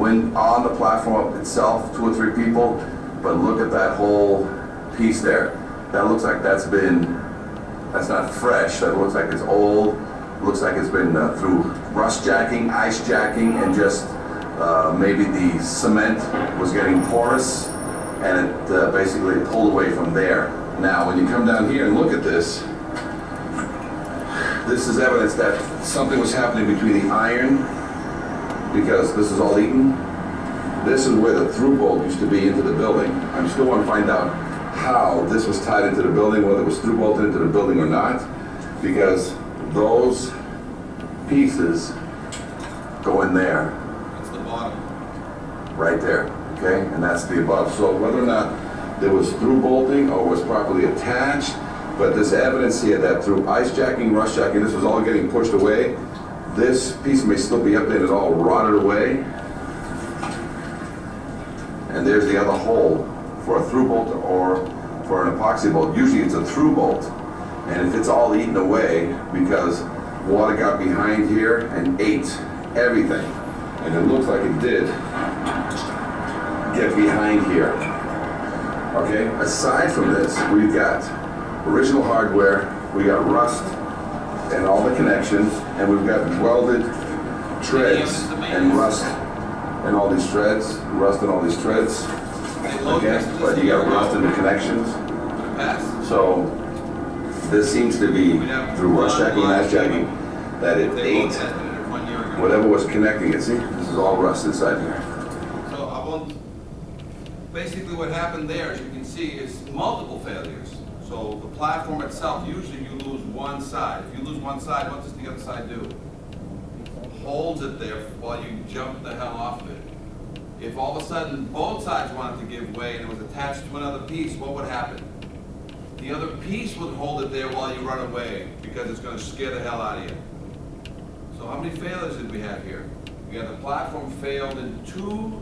platform itself, 2 or 3 people, but look at that whole piece there. That looks like that's not fresh. That looks like it's old. Looks like it's been through rust jacking, ice jacking, and just maybe the cement was getting porous, and it basically pulled away from there. Now, when you come down here and look at this, this is evidence that something was happening between the iron, because this is all eaten. This is where the through bolt used to be into the building. I still want to find out how this was tied into the building, whether it was through bolted into the building or not, because those pieces go in there. That's the bottom. Right there, okay? And that's the above. So whether or not there was through bolting or was properly attached, but this evidence here that through ice jacking, rust jacking, this was all getting pushed away. This piece may still be up there and it's all rotted away. And there's the other hole for a through bolt or for an epoxy bolt. Usually it's a through bolt. And if it's all eaten away because water got behind here and ate everything, and it looks like it did get behind here. Okay, aside from this, we've got original hardware, we got rust and all the connections, and we've got welded treads and rust and all these treads, rust and all these treads. Okay, but you got rust in the connections. So this seems to be through rust jacking and ice jacking that it ate whatever was connecting it. See, this is all rust inside here. So I won't, basically what happened there, as you can see, is multiple failures. So the platform itself, usually you lose one side. If you lose one side, what does the other side do? Holds it there while you jump the hell off of it. If all of a sudden both sides wanted to give way and it was attached to another piece, what would happen? The other piece would hold it there while you run away because it's going to scare the hell out of you. So how many failures did we have here? We had the platform failed in two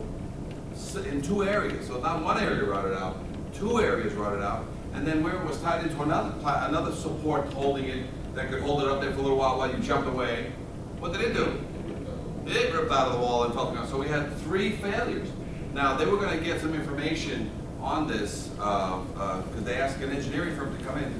areas. So not one area rotted out, 2 areas rotted out. And then where it was tied into another support holding it that could hold it up there for a little while you jumped away, what did it do? It ripped out of the wall and fell down. So we had 3 failures. Now they were going to get some information on this because they asked an engineering firm to come in.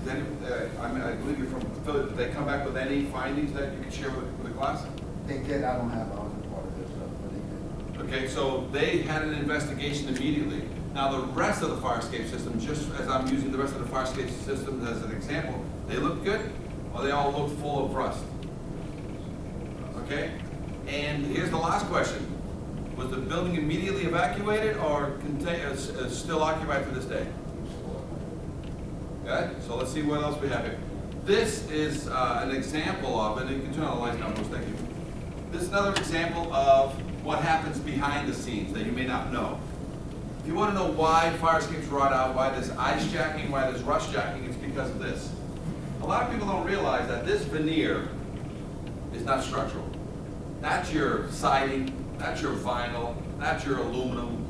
I believe you're from Philly. Did they come back with any findings that you could share with the class? They did. I don't have a part of this stuff, but they did. Okay, so they had an investigation immediately. Now the rest of the fire escape system, just as I'm using the rest of the fire escape systems as an example, they look good or they all look full of rust. Okay? And here's the last question. Was the building immediately evacuated or still occupied for this day? Okay, so let's see what else we have here. This is an example of, and you can turn on the lights down, Bruce, thank you. This is another example of what happens behind the scenes that you may not know. If you want to know why fire escapes rot out, why there's ice jacking, why there's rust jacking, it's because of this. A lot of people don't realize that this veneer is not structural. That's your siding, that's your vinyl, that's your aluminum,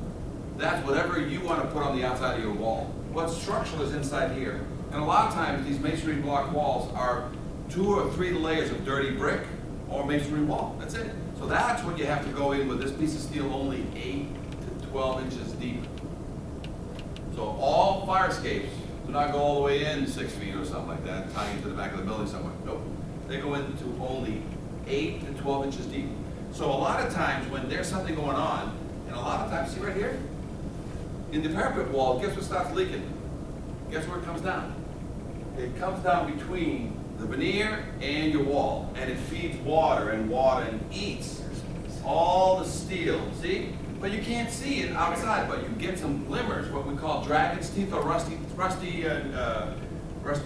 that's whatever you want to put on the outside of your wall. What's structural is inside here. And a lot of times, these masonry block walls are 2 or 3 layers of dirty brick or masonry wall, that's it. So that's what you have to go in with this piece of steel, only 8 to 12 inches deep. So all fire escapes do not go all the way in 6 feet or something like that, tying into the back of the building somewhere. Nope. They go into only 8 to 12 inches deep. So a lot of times when there's something going on, and a lot of times, see right here? In the parapet wall, guess what starts leaking? Guess where it comes down? It comes down between the veneer and your wall, and it feeds water and eats all the steel, see? But you can't see it outside, but you get some glimmers, what we call dragon's teeth or rusty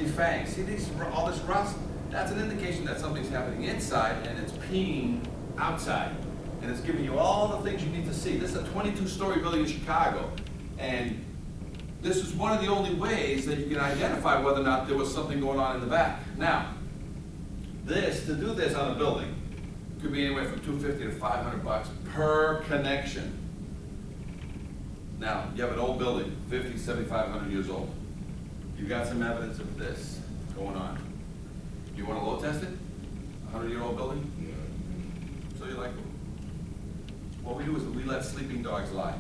fangs. See these, all this rust? That's an indication that something's happening inside and it's peeing outside. And it's giving you all the things you need to see. This is a 22-story building in Chicago. And this is one of the only ways that you can identify whether or not there was something going on in the back. Now, to do this on a building, could be anywhere from $250 to $500 per connection. Now, you have an old building, 50, 7,500 years old. You've got some evidence of this going on. You want to load test it? 100-year-old building? So you like, what we do is we let sleeping dogs lie.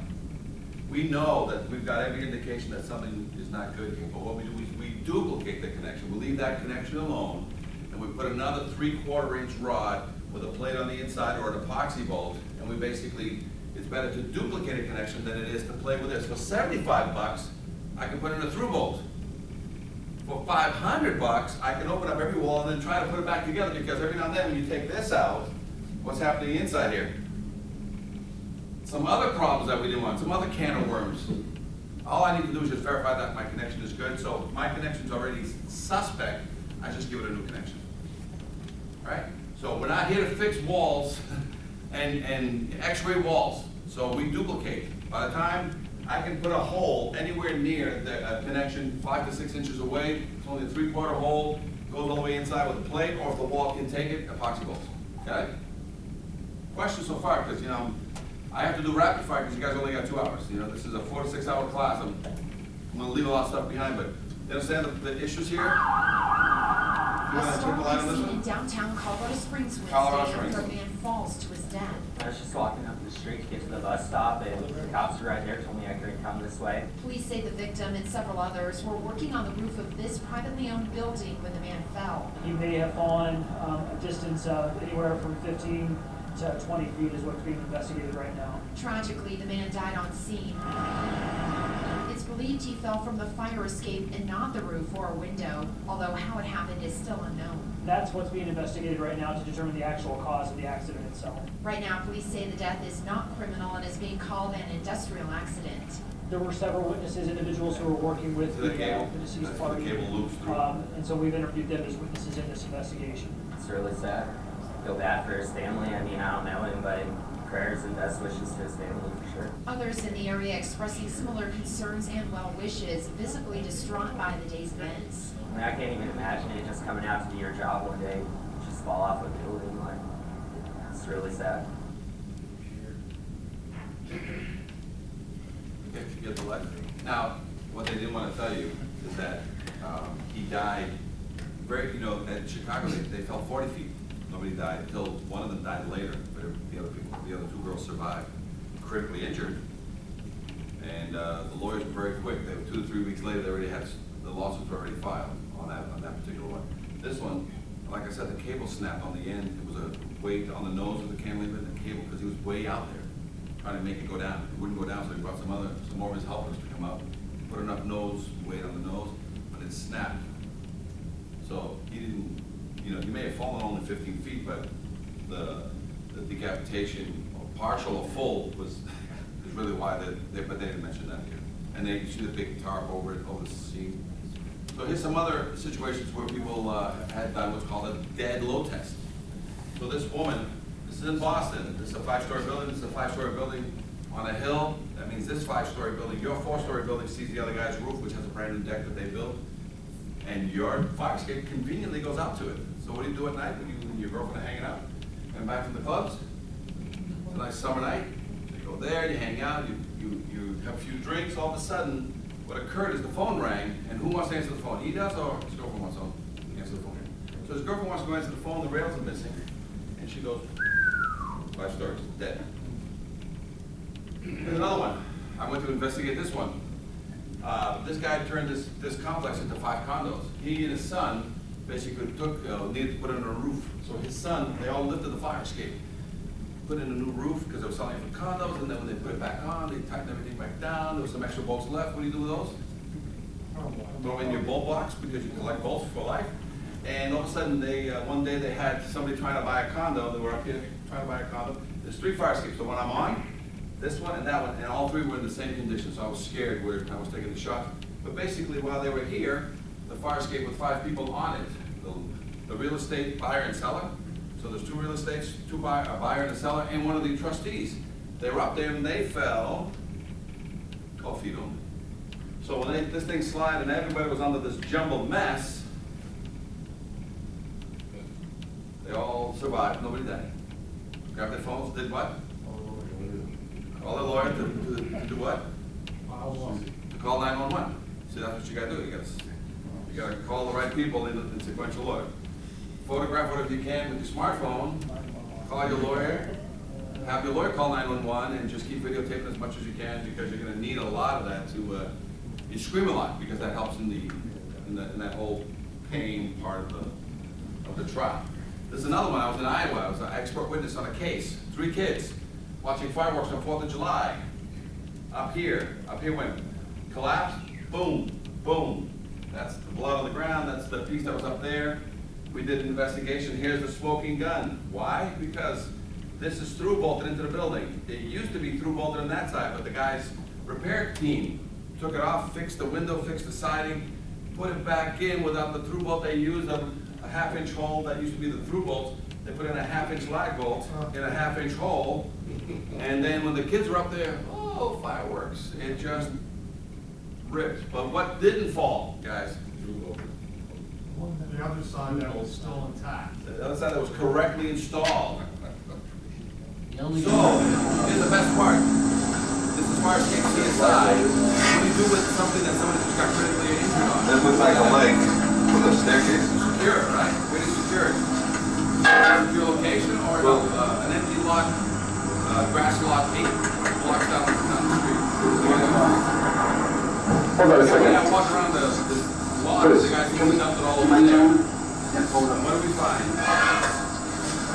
We know that we've got every indication that something is not good here, but what we do is we duplicate the connection. We leave that connection alone, and we put another 3/4-inch rod with a plate on the inside or an epoxy bolt, and we basically, it's better to duplicate a connection than it is to play with this. For $75, I can put in a through bolt. For $500, I can open up every wall and then try to put it back together, because every now and then when you take this out, what's happening inside here? Some other problems that we didn't want, some other can of worms. All I need to do is just verify that my connection is good. So if my connection's already suspect, I just give it a new connection. All right? So we're not here to fix walls and x-ray walls. So we duplicate. By the time I can put a hole anywhere near the connection 5 to 6 inches away, it's only a 3/4 hole, goes all the way inside with a plate, or if the wall can take it, epoxy bolts. Okay? Questions so far? Because, you know, I have to do rapid fire because you guys only got 2 hours. You know, this is a 4 to 6 hour class. I'm going to leave a lot of stuff behind, but you understand the issues here? You want to take the line on this In one? downtown Colorado Springs Wednesday Colorado Springs. after a man falls to his death. I was just walking up the street to get to the bus stop, and the cops were right there, told me I couldn't come this way. Police say the victim and several others were working on the roof of this privately owned building when the man fell. He may have fallen a distance of anywhere from 15 to 20 feet is what's being investigated right now. Tragically, the man died on scene. It's believed he fell from the fire escape and not the roof or a window, although how it happened is still unknown. That's what's being investigated right now to determine the actual cause of the accident itself. Right now, police say the death is not criminal and is being called an industrial accident. There were several witnesses, individuals who were working with The cable. the deceased That's where the party. cable loops through. And so we've interviewed them as witnesses in this investigation. It's really sad. Feel bad for his family. I mean, I don't know him, but prayers and best wishes to his family for sure. Others in the area expressing similar concerns and well wishes, visibly distraught by the day's events. I mean, I can't even imagine it just coming out to do your job one day, just fall off a building. Like, it's really sad. Okay, you get the letter. Now, what they didn't want to tell you is that he died very, you know, at Chicago, they fell 40 feet. Nobody died until one of them died later, but the other 2 girls survived, critically injured. And the lawyers were very quick. They were 2 to 3 weeks later, they already had, the lawsuits were already filed on that particular one. This one, like I said, the cable snapped on the end. It was a weight on the nose of the cantilever, and the cable, because he was way out there, trying to make it go down. It wouldn't go down, so he brought some more of his helpers to come out, put enough weight on the nose, but it snapped. So he didn't, you know, he may have fallen only 15 feet, but the decapitation, partial or full, is really why but they didn't mention that here. And they see the big tarp over the scene. So here's some other situations where people had done what's called a dead load test. So this woman, this is in Boston, this is a 5-story building, this is a 5-story building on a hill. That means this 5-story building, your 4-story building sees the other guy's roof, which has a brand new deck that they built. And your fire escape conveniently goes out to it. So what do you do at night when you and your girlfriend are hanging out? And back from the clubs? It's a nice summer night. You go there, you hang out, you have a few drinks. All of a sudden, what occurred is the phone rang, and who wants to answer the phone? He does, or his girlfriend wants to answer the phone? So his girlfriend wants to go answer the phone, the rails are missing, and she goes, 5 stars, dead. Here's another one. I went to investigate this one. This guy turned this complex into 5 condos. He and his son basically needed to put in a roof. So his son, they all lifted the fire escape, put in a new roof because they were selling it for condos, and then when they put it back on, they tightened everything back down. There was some extra bolts left. What do you do with those? Throw in your bolt box because you collect bolts for life. And all of a sudden, one day they had somebody trying to buy a condo. They were up here trying to buy a condo. There's 3 fire escapes. The one I'm on, this one, and that one, and all 3 were in the same condition. So I was scared where I was taking the shot. But basically, while they were here, the fire escape with 5 people on it, the real estate buyer and seller. So there's 2 real estates, a buyer and a seller, and one of the trustees. They were up there and they fell 12 feet only. So when this thing slid and everybody was under this jumbled mess, they all survived, nobody died. Grabbed their phones, did what? Call their lawyer to do what? To call 911. See, that's what you gotta do. You gotta call the right people in sequential order. Photograph whatever you can with your smartphone, call your lawyer, have your lawyer call 911, and just keep videotaping as much as you can because you're going to need a lot of that to, you scream a lot because that helps in that whole pain part of the trial. There's another one. I was in Iowa. I was an expert witness on a case. 3 kids watching fireworks on 4th of July. Up here went collapse, boom, boom. That's the blood on the ground. That's the piece that was up there. We did an investigation. Here's the smoking gun. Why? Because this is through bolted into the building. It used to be through bolted on that side, but the guy's repair team took it off, fixed the window, fixed the siding, put it back in without the through bolt. They used a 1/2-inch hole that used to be the through bolt. They put in a 1/2-inch lag bolt in a 1/2-inch hole. And then when the kids were up there, oh, fireworks. It just ripped. But what didn't fall, guys? The other side that was still intact. The other side that was correctly installed. So, here's the best part. This is fire escape CSI. What do you do with something that somebody just got critically injured on? That looks like a leg with a staircase. Secure, right? Where do you secure it? Secure location or an empty lot, grass lot 8 blocks down the street? Hold on a second. I walk around the lot, the guys dumped it all over there. And what do we find?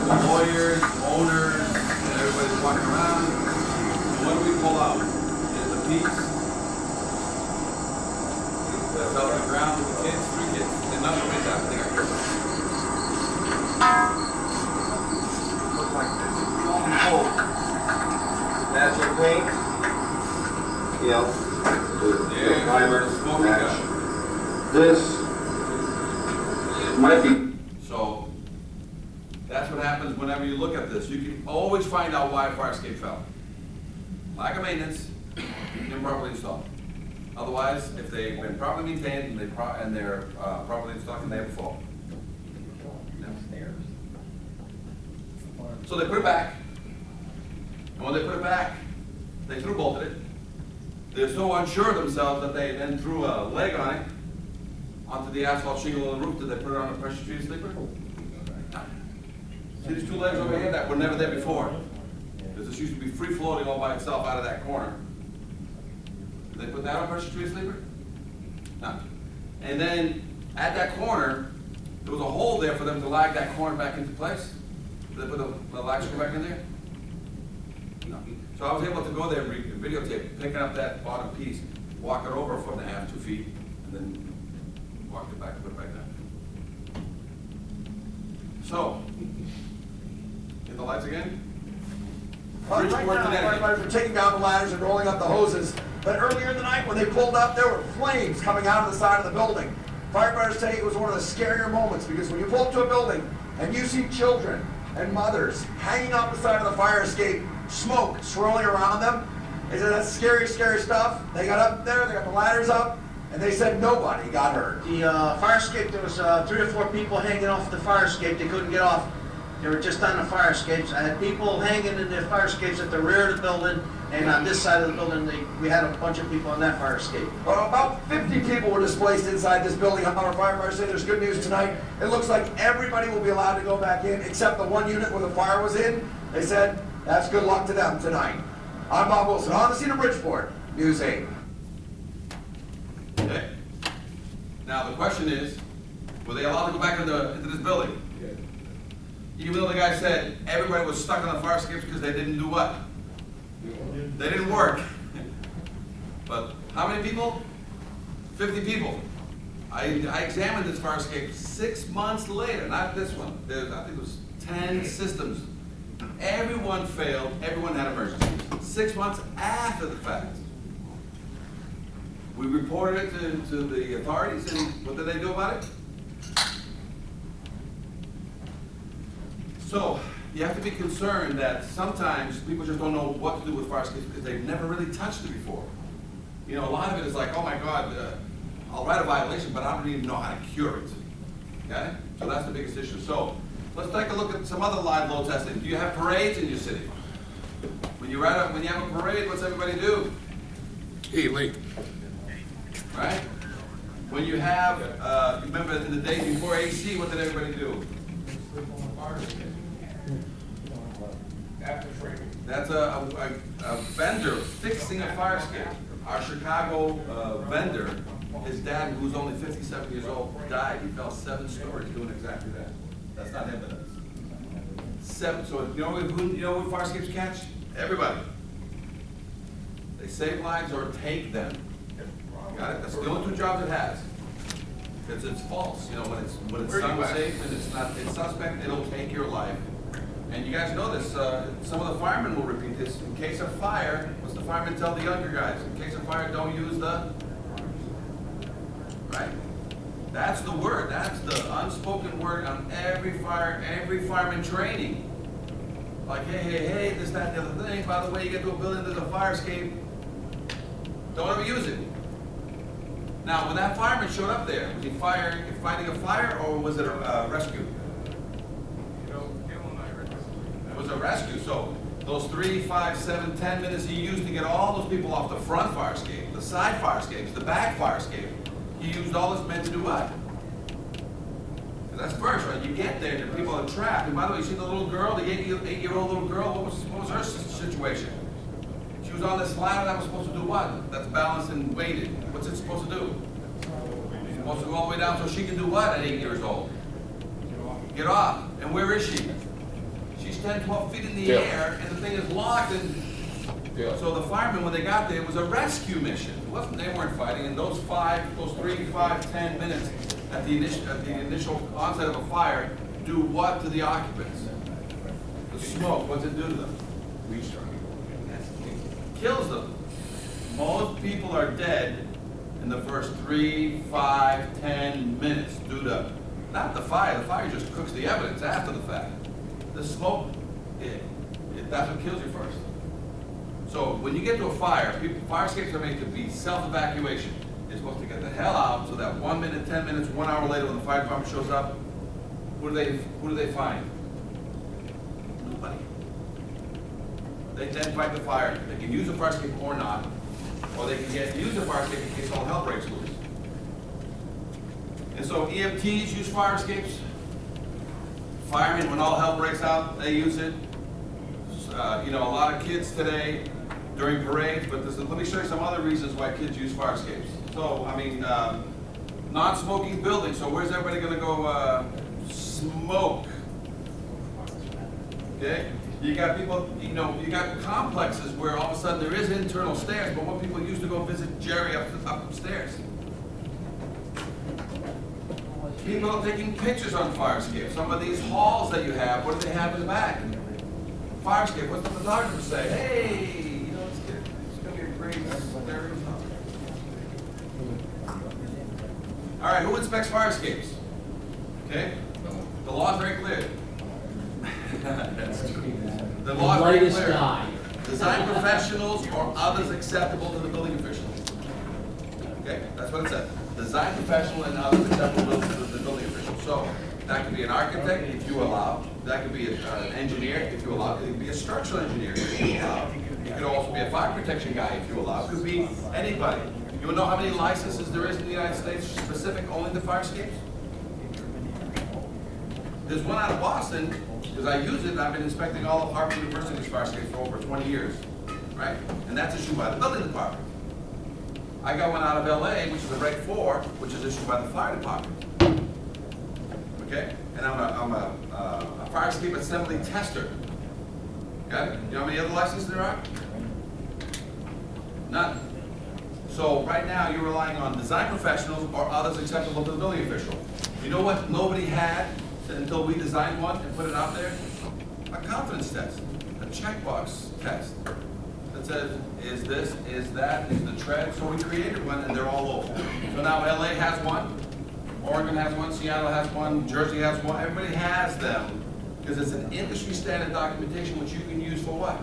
The lawyers, owners, and everybody's walking around. And what do we pull out? Is the piece that fell on the ground with the kids, 3 kids. And none of them made that. They got killed. Look like this. Oh. Natural paint. The primer, match. This might be. So that's what happens whenever you look at this. You can always find out why a fire escape fell. Lack of maintenance, improperly installed. Otherwise, if they've been properly maintained and they're properly installed, and they never fall. So they put it back, and when they put it back, they through bolted it. They're so unsure of themselves that they then threw a leg on it onto the asphalt shingle on the roof. Did they put it on a pressure treated sleeper? See these 2 legs over here that were never there before? Because this used to be free floating all by itself out of that corner. Did they put that on pressure treated sleeper? No. And then at that corner, there was a hole there for them to lag that corner back into place. Did they put the lag screw back in there? No. So I was able to go there and videotape, picking up that bottom piece, walk it over 1.5, 2 feet, and then walk it back, put it back down. So, hit the lights again. Right now, firefighters were taking down the ladders and rolling up the hoses. But earlier in the night, when they pulled up, there were flames coming out of the side of the building. Firefighters say it was one of the scarier moments because when you pull up to a building and you see children and mothers hanging off the side of the fire escape, smoke swirling around them, they said that's scary, scary stuff. They got up there, they got the ladders up, and they said nobody got hurt. The fire escape, there was 3 or 4 people hanging off the fire escape. They couldn't get off. They were just on the fire escapes. I had people hanging in their fire escapes at the rear of the building, and on this side of the building, we had a bunch of people on that fire escape. Well, about 50 people were displaced inside this building. Our firefighters say there's good news tonight. It looks like everybody will be allowed to go back in, except the one unit where the fire was in. They said that's good luck to them tonight. I'm Bob Wilson, on the scene of Bridgeport, News 8. Okay. Now, the question is, were they allowed to go back into this building? Even though the guy said everybody was stuck on the fire escapes because they didn't do what? They didn't work. But how many people? 50 people. I examined this fire escape 6 months later, not this one. I think it was 10 systems. Everyone failed, everyone had emergencies. 6 months after the fact. We reported it to the authorities, and what did they do about it? So, you have to be concerned that sometimes people just don't know what to do with fire escapes because they've never really touched it before. You know, a lot of it is like, oh my God, I'll write a violation, but I don't even know how to cure it. Okay? So that's the biggest issue. So, let's take a look at some other live load testing. Do you have parades in your city? When you have a parade, what's everybody do? Hey, late. Right? When you have, you remember in the days before AC, what did everybody do? That's a vendor fixing a fire escape. Our Chicago vendor, his dad, who's only 57 years old, died. He fell 7 stories doing exactly that. That's not him, but that's 7. So you know what fire escapes catch? Everybody. They save lives or take them. Got it? That's the only 2 jobs it has. Because it's false. You know, when it's unsafe and it's suspect, it'll take your life. And you guys know this, some of the firemen will repeat this. In case of fire, what's the fireman tell the younger guys? In case of fire, don't use the, right? That's the word, that's the unspoken word on every fireman training. Like, hey, this, that, and the other thing. By the way, you get to a building, there's a fire escape. Don't ever use it. Now, when that fireman showed up there, was he fighting a fire or was it a rescue? It was a rescue, so those 3, 5, 7, 10 minutes he used to get all those people off the front fire escape, the side fire escapes, the back fire escape, he used all those men to do what? That's first, right? You get there and people are trapped. And by the way, you see the little girl, the 8-year-old little girl, what was her situation? She was on this ladder that was supposed to do what? That's balanced and weighted. What's it supposed to do? It's supposed to go all the way down so she can do what at 8 years old? Get off. And where is she? She's 10, 12 feet in the air, and the thing is locked, and so the firemen, when they got there, it was a rescue mission. It wasn't, they weren't fighting, and those 3, 5, 10 minutes at the initial onset of a fire do what to the occupants? The smoke, what's it do to them? Kills them. Most people are dead in the first 3, 5, 10 minutes due to, not the fire just cooks the evidence after the fact. The smoke, that's what kills you first. So when you get to a fire, fire escapes are made to be self-evacuation. You're supposed to get the hell out so that 1 minute, 10 minutes, 1 hour later when the fire department shows up, who do they find? Nobody. They then fight the fire. They can use a fire escape or not, or they can use a fire escape in case all hell breaks loose. And so EMTs use fire escapes. Firemen, when all hell breaks out, they use it. A lot of kids today during parades, but let me show you some other reasons why kids use fire escapes. So, non-smoking buildings. So where's everybody going to go smoke? Okay? You got people, you got complexes where all of a sudden there is internal stairs, but what people used to go visit Jerry upstairs. People are taking pictures on fire escapes. Some of these halls that you have, what do they have in the back? Fire escape. What's the photographer say? Hey, it's going to be a great stereo. All right, who inspects fire escapes? Okay, the law is very clear. That's true. The law is very clear. Guy. Design professionals or others acceptable to the building official. Okay, that's what it says. Design professional and others acceptable to the building official. So, That could be an architect, if you allow. That could be an engineer, if you allow. It could be a structural engineer, if you allow. It could also be a fire protection guy, if you allow. It could be anybody. You know how many licenses there is in the United States specific only to fire escapes? There's one out of Boston, because I use it, and I've been inspecting all of Harvard University's fire escapes for over 20 years, right? And that's issued by the building department. I got one out of LA, which is a Reg 4, which is issued by the fire department. Okay? And I'm a fire escape assembly tester. Got it? You know how many other licenses there are? None. So right now, you're relying on design professionals or others acceptable to the building official. You know what nobody had until we designed one and put it out there? A confidence test, a checkbox test that says, is this, is that, is the tread? So we created one and they're all local. So now LA has one, Oregon has one, Seattle has one, Jersey has one, everybody has them because it's an industry standard documentation which you can use for what?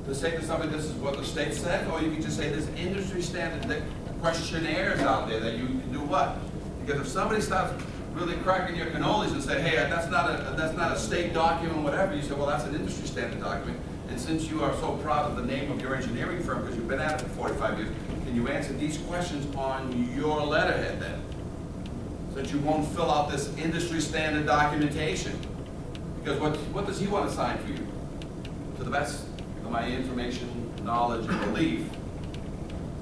To say to somebody this is what the state said, or you can just say there's industry standard questionnaires out there that you can do what? Because if somebody starts really cracking your cannolis and say, hey, that's not a state document, whatever, you say, well, that's an industry standard document. And since you are so proud of the name of your engineering firm, because you've been at it for 45 years, can you answer these questions on your letterhead then? So that you won't fill out this industry standard documentation. Because what does he want to sign for you? To the best of my information, knowledge, and belief.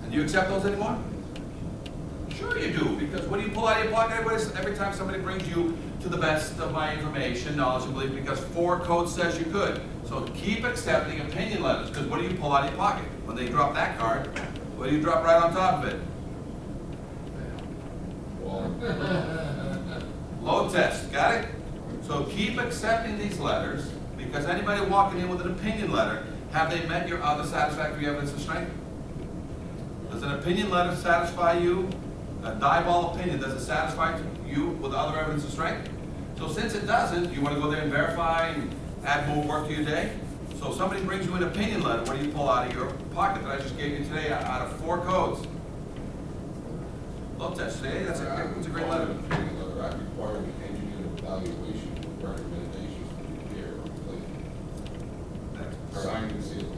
And do you accept those anymore? Sure you do, because what do you pull out of your pocket every time somebody brings you to the best of my information, knowledge, and belief, because 4 code says you could. So keep accepting opinion letters, because what do you pull out of your pocket? When they drop that card, what do you drop right on top of it? Load test, got it? So keep accepting these letters, because anybody walking in with an opinion letter, have they met your other satisfactory evidence of strength? Does an opinion letter satisfy you? A die-ball opinion, does it satisfy you with other evidence of strength? So since it doesn't, you want to go there and verify and add more work to your day? So if somebody brings you an opinion letter, what do you pull out of your pocket that I just gave you today out of 4 codes? Load test today, that's a great letter. I require an engineering evaluation with recommendations for repair or replacement. Signed and sealed.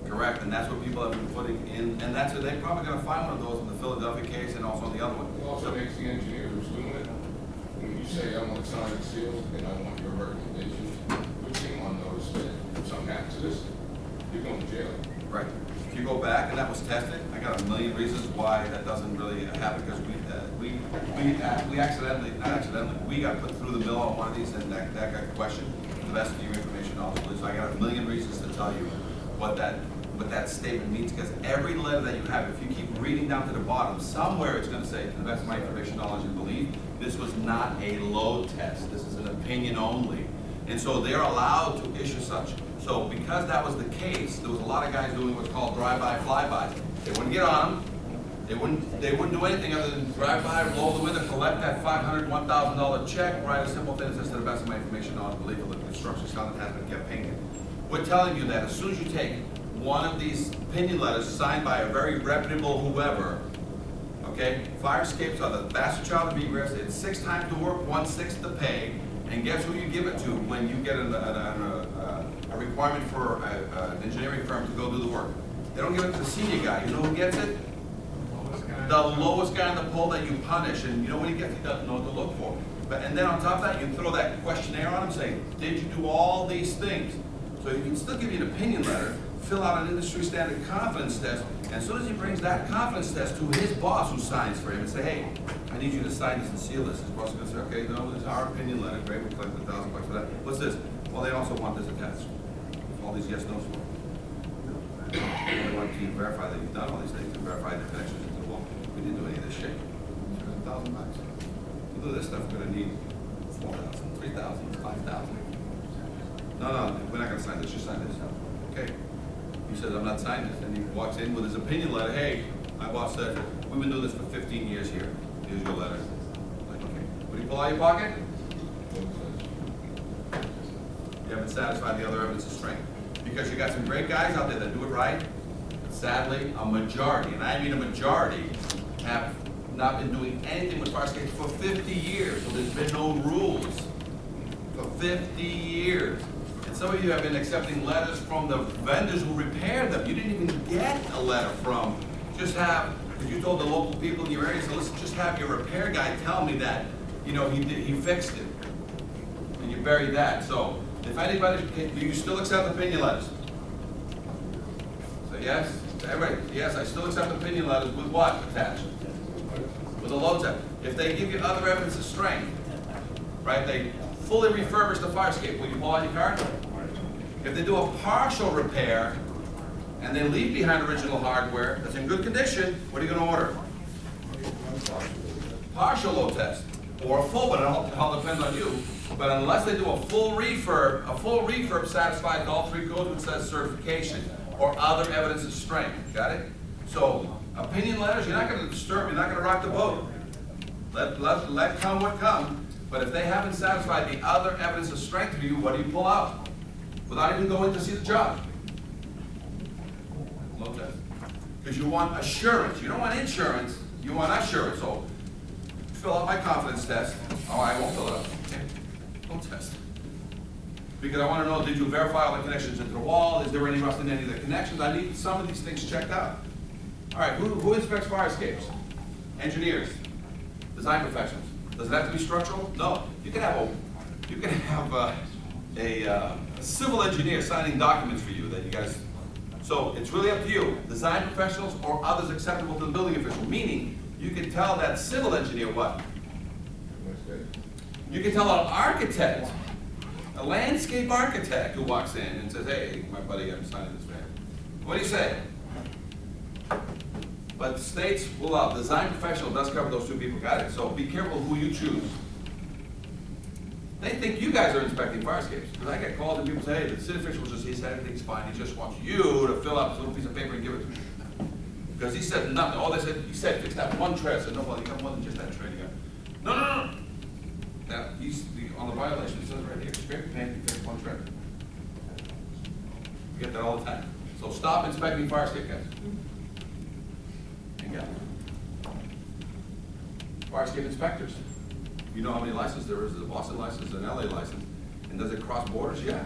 Correct, and that's what people have been putting in, and that's what they're probably going to find one of those in the Philadelphia case and also in the other one. It also makes the engineer who's doing it, when you say, I want to sign and sealed, and I want your recommendations, put him on notice that if something happens to this, you're going to jail. Right. If you go back, and that was tested, I got a million reasons why that doesn't really happen, because we accidentally, not accidentally, we got put through the mill on one of these, and that got questioned. To the best of your information, obviously, so I got a million reasons to tell you what that statement means, because every letter that you have, if you keep reading down to the bottom, somewhere it's going to say, to the best of my information, knowledge, and belief, this was not a load test. This is an opinion only. And so they're allowed to issue such. So because that was the case, there was a lot of guys doing what's called drive-by, fly-bys. They wouldn't get on them. They wouldn't do anything other than drive by, roll the window, collect that $500, $1,000 check, write a simple thing that says, to the best of my information, knowledge, belief, of the construction style that has been kept painted. We're telling you that as soon as you take one of these opinion letters signed by a very reputable whoever, okay, fire escapes are the bastard child of egress. It's 6 times the work, 1/6 the pay, and guess who you give it to when you get a requirement for an engineering firm to go do the work? They don't give it to the senior guy. You know who gets it? The lowest guy on the pole that you punish, and you know what he gets? He doesn't know what to look for. And then on top of that, you throw that questionnaire on him saying, did you do all these things? So he can still give you an opinion letter, fill out an industry standard confidence test, and as soon as he brings that confidence test to his boss who signs for him and say, hey, I need you to sign this and seal this, his boss is going to say, okay, no, this is our opinion letter, great, we collected $1,000 for that. What's this? Well, they also want this attached. All these yes, no's for. They want you to verify that you've done all these things and verify the connections into the wall. We didn't do any of this shit. $1,000. To do this stuff, we're going to need $4,000, $3,000, $5,000. No, we're not going to sign this, just sign this. Okay. He says, I'm not signing this. And he walks in with his opinion letter. Hey, my boss said, we've been doing this for 15 years here. Here's your letter. Like, okay. What do you pull out of your pocket? You haven't satisfied the other evidence of strength. Because you got some great guys out there that do it right. But sadly, a majority, and I mean a majority, have not been doing anything with fire escapes for 50 years, so there's been no rules for 50 years. And some of you have been accepting letters from the vendors who repaired them. You didn't even get a letter from, just have, because you told the local people in your area, so listen, just have your repair guy tell me that, you know, he fixed it. And you buried that. So if anybody, do you still accept opinion letters? Say yes. Everybody, yes, I still accept opinion letters with what attached? With a load test. If they give you other evidence of strength, right, they fully refurbish the fire escape, will you pull out your card? If they do a partial repair and they leave behind original hardware that's in good condition, what are you going to order? Partial load test or a full, but it all depends on you. But unless they do a full refurb satisfies all three codes which says certification or other evidence of strength. Got it? So opinion letters, you're not going to disturb, you're not going to rock the boat. Let come what come. But if they haven't satisfied the other evidence of strength for you, what do you pull out? Without even going to see the job. Load test. Because you want assurance. You don't want insurance, you want assurance. So fill out my confidence test. Oh, I won't fill it out. Okay. Load test. Because I want to know, did you verify all the connections into the wall? Is there any rust in any of the connections? I need some of these things checked out. All right, who inspects fire escapes? Engineers, design professionals. Does it have to be structural? No. You can have a civil engineer signing documents for you that you guys. So it's really up to you. Design professionals or others acceptable to the building official. Meaning, you can tell that civil engineer what? You can tell an architect, a landscape architect who walks in and says, "Hey, my buddy, I'm signing this man." What do you say? But states will allow. Design professional does cover those two people. Got it? So be careful who you choose. They think you guys are inspecting fire escapes. Because I get calls and people say, "Hey, the city official just, he said everything's fine. He just wants you to fill out this little piece of paper and give it to me." Because he said nothing. All they said, he said, "Fix that one tread." I said, "No, well, you got more than just that tread. You got." No. Now, on the violation, it says right here, scrape paint and fix one tread. You get that all the time. So stop inspecting fire escape, guys. Yeah. Fire escape inspectors. You know how many licenses there is? There's a Boston license, an LA license. And does it cross borders? Yeah.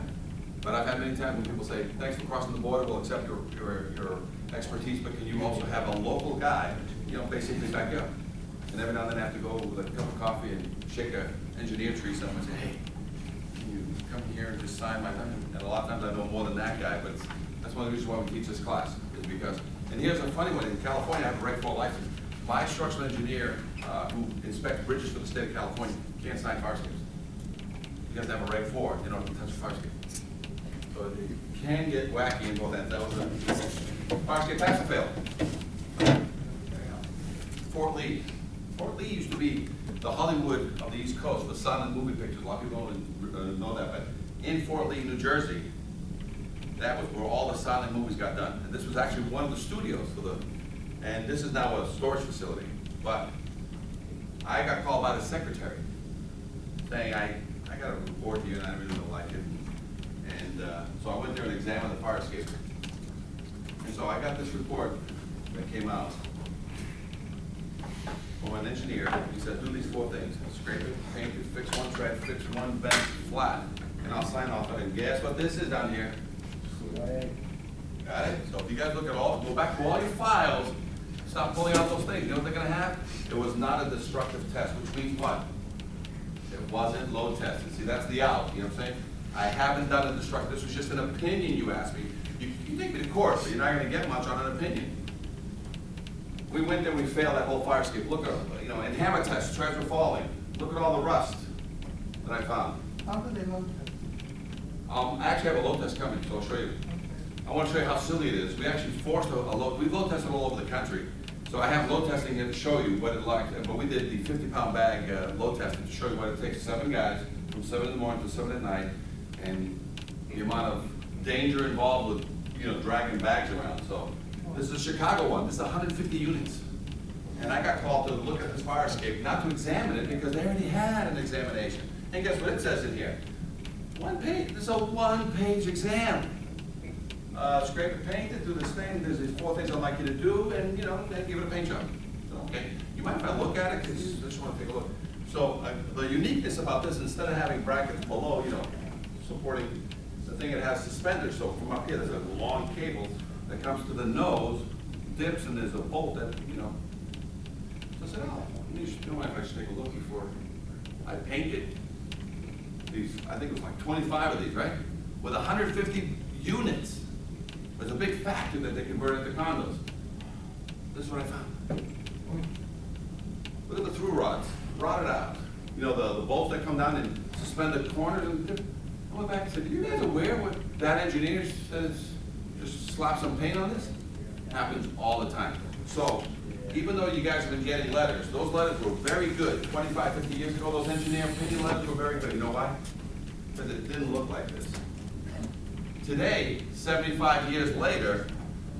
But I've had many times when people say, "Thanks for crossing the border, we'll accept your expertise, but can you also have a local guy, you know, basically back you up?" And every now and then I have to go with a cup of coffee and shake an engineer tree somewhere and say, "Hey, can you come here and just sign my thing?" And a lot of times I know more than that guy, but that's one of the reasons why we teach this class, is because. And here's a funny one. In California, I have a Reg 4 license. My structural engineer who inspects bridges for the state of California can't sign fire escapes. You have to have a Reg 4. You don't have to touch a fire escape. So it can get wacky in both ends. That was a fire escape pass or fail. Fort Lee. Fort Lee used to be the Hollywood of the East Coast for silent movie pictures. A lot of people don't know that, but in Fort Lee, New Jersey, that was where all the silent movies got done. And this was actually one of the studios and this is now a storage facility. But I got called by the secretary saying, I got a report here and I really don't like it. And so I went there and examined the fire escape. And so I got this report that came out from an engineer. He said, "Do these 4 things. Scrape it, paint it, fix one tread, fix one bench flat, and I'll sign off on it." And guess what this is down here? Got it? So if you guys look at go back to all your files, stop pulling out those things. You know what they're going to have? It was not a destructive test, which means what? It wasn't load tested. See, that's the out. You know what I'm saying? I haven't done a destructive. This was just an opinion you asked me. You take me to court, but you're not going to get much on an opinion. We went there, we failed that whole fire escape. Look at, you know, in hammer tests, treads were falling. Look at all the rust that I found. How do they load test? I actually have a load test coming, so I'll show you. I want to show you how silly it is. We actually forced a load. We've load tested all over the country. So I have load testing here to show you what it like. But we did the 50-pound bag load testing to show you what it takes. 7 guys from 7 in the morning to 7 at night, and the amount of danger involved with, you know, dragging bags around. So this is a Chicago one. This is 150 units. And I got called to look at this fire escape, not to examine it because they already had an examination. And guess what it says in here? 1 page. This is a 1-page exam. Scrape and paint it, do this thing. There's these 4 things I'd like you to do, and you know, then give it a paint job. So, okay. You mind if I look at it? Because I just want to take a look. So the uniqueness about this, instead of having brackets below, you know, supporting the thing, it has suspenders. So from up here, there's a long cable that comes to the nose, dips, and there's a bolt that, you know. So I said, oh, you know, if I should take a look before I painted these. I think it was like 25 of these, right? With 150 units. There's a big factory that they convert into condos. This is what I found. Look at the through rods, rotted out. You know, the bolts that come down and suspend the corners. And I went back and said, are you guys aware what that engineer says? Just slap some paint on this? Happens all the time. So, even though you guys have been getting letters, those letters were very good. 25, 50 years ago, those engineer opinion letters were very good. You know why? Because it didn't look like this. Today, 75 years later,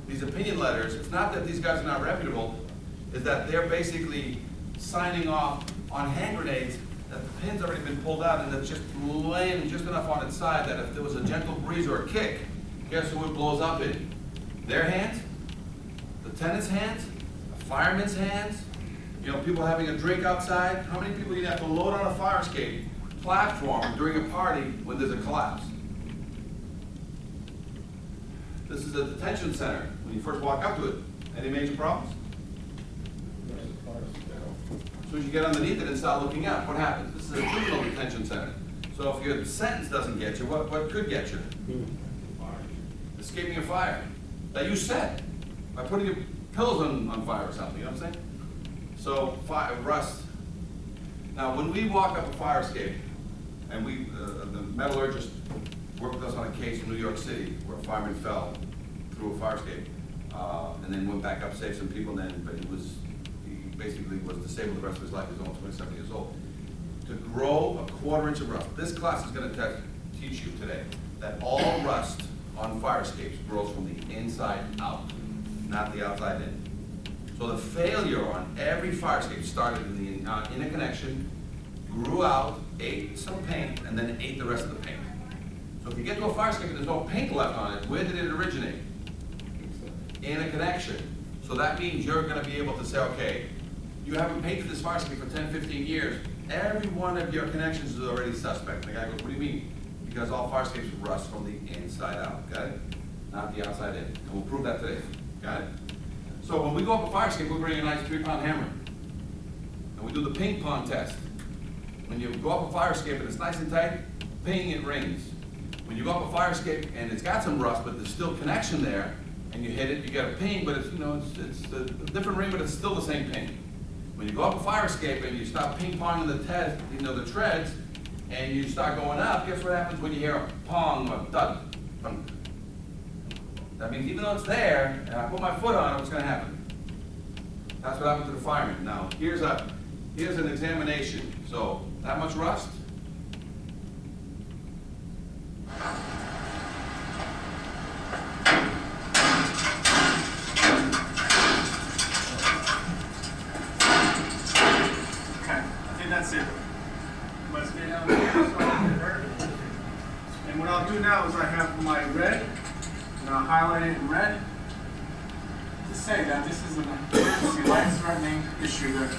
these opinion letters, it's not that these guys are not reputable, it's that they're basically signing off on hand grenades that the pin's already been pulled out and it's just laying just enough on its side that if there was a gentle breeze or a kick, guess who it blows up in? Their hands, the tenant's hands, the fireman's hands, you know, people having a drink outside. How many people you have to load on a fire escape platform during a party when there's a collapse? This is a detention center. When you first walk up to it, any major problems? As soon as you get underneath it and start looking up, what happens? This is a juvenile detention center. So if your sentence doesn't get you, what could get you? Escaping a fire that you set by putting your pillows on fire or something, you know what I'm saying? So rust. Now when we walk up a fire escape, and the metallurgist worked with us on a case in New York City where a fireman fell through a fire escape and then went back up, saved some people, but he basically was disabled the rest of his life. He was only 27 years old. To grow a 1/4 inch of rust. This class is going to teach you today that all rust on fire escapes grows from the inside out, not the outside in. So the failure on every fire escape started in the inner connection, grew out, ate some paint, and then ate the rest of the paint. So if you get to a fire escape and there's no paint left on it, where did it originate? In a connection. So that means you're going to be able to say, okay, you haven't painted this fire escape for 10, 15 years. Every one of your connections is already suspect. The guy goes, what do you mean? Because all fire escapes rust from the inside out. Got it? Not the outside in. And we'll prove that today. Got it? So when we go up a fire escape, we bring a nice 3-pound hammer. And we do the ping pong test. When you go up a fire escape and it's nice and tight, ping, it rings. When you go up a fire escape and it's got some rust, but there's still connection there, and you hit it, you get a ping, but it's, you know, it's a different ring, but it's still the same ping. When you go up a fire escape and you stop ping-ponging the treads, and you start going up, guess what happens when you hear a pong or thud? That means even though it's there, and I put my foot on it, what's going to happen? That's what happened to the fireman. Now, here's an examination. So, that much rust? That's it. Must be down here, so I get hurt. And what I'll do now is I have my red, and I'll highlight it in red to say that this is an emergency life-threatening issue that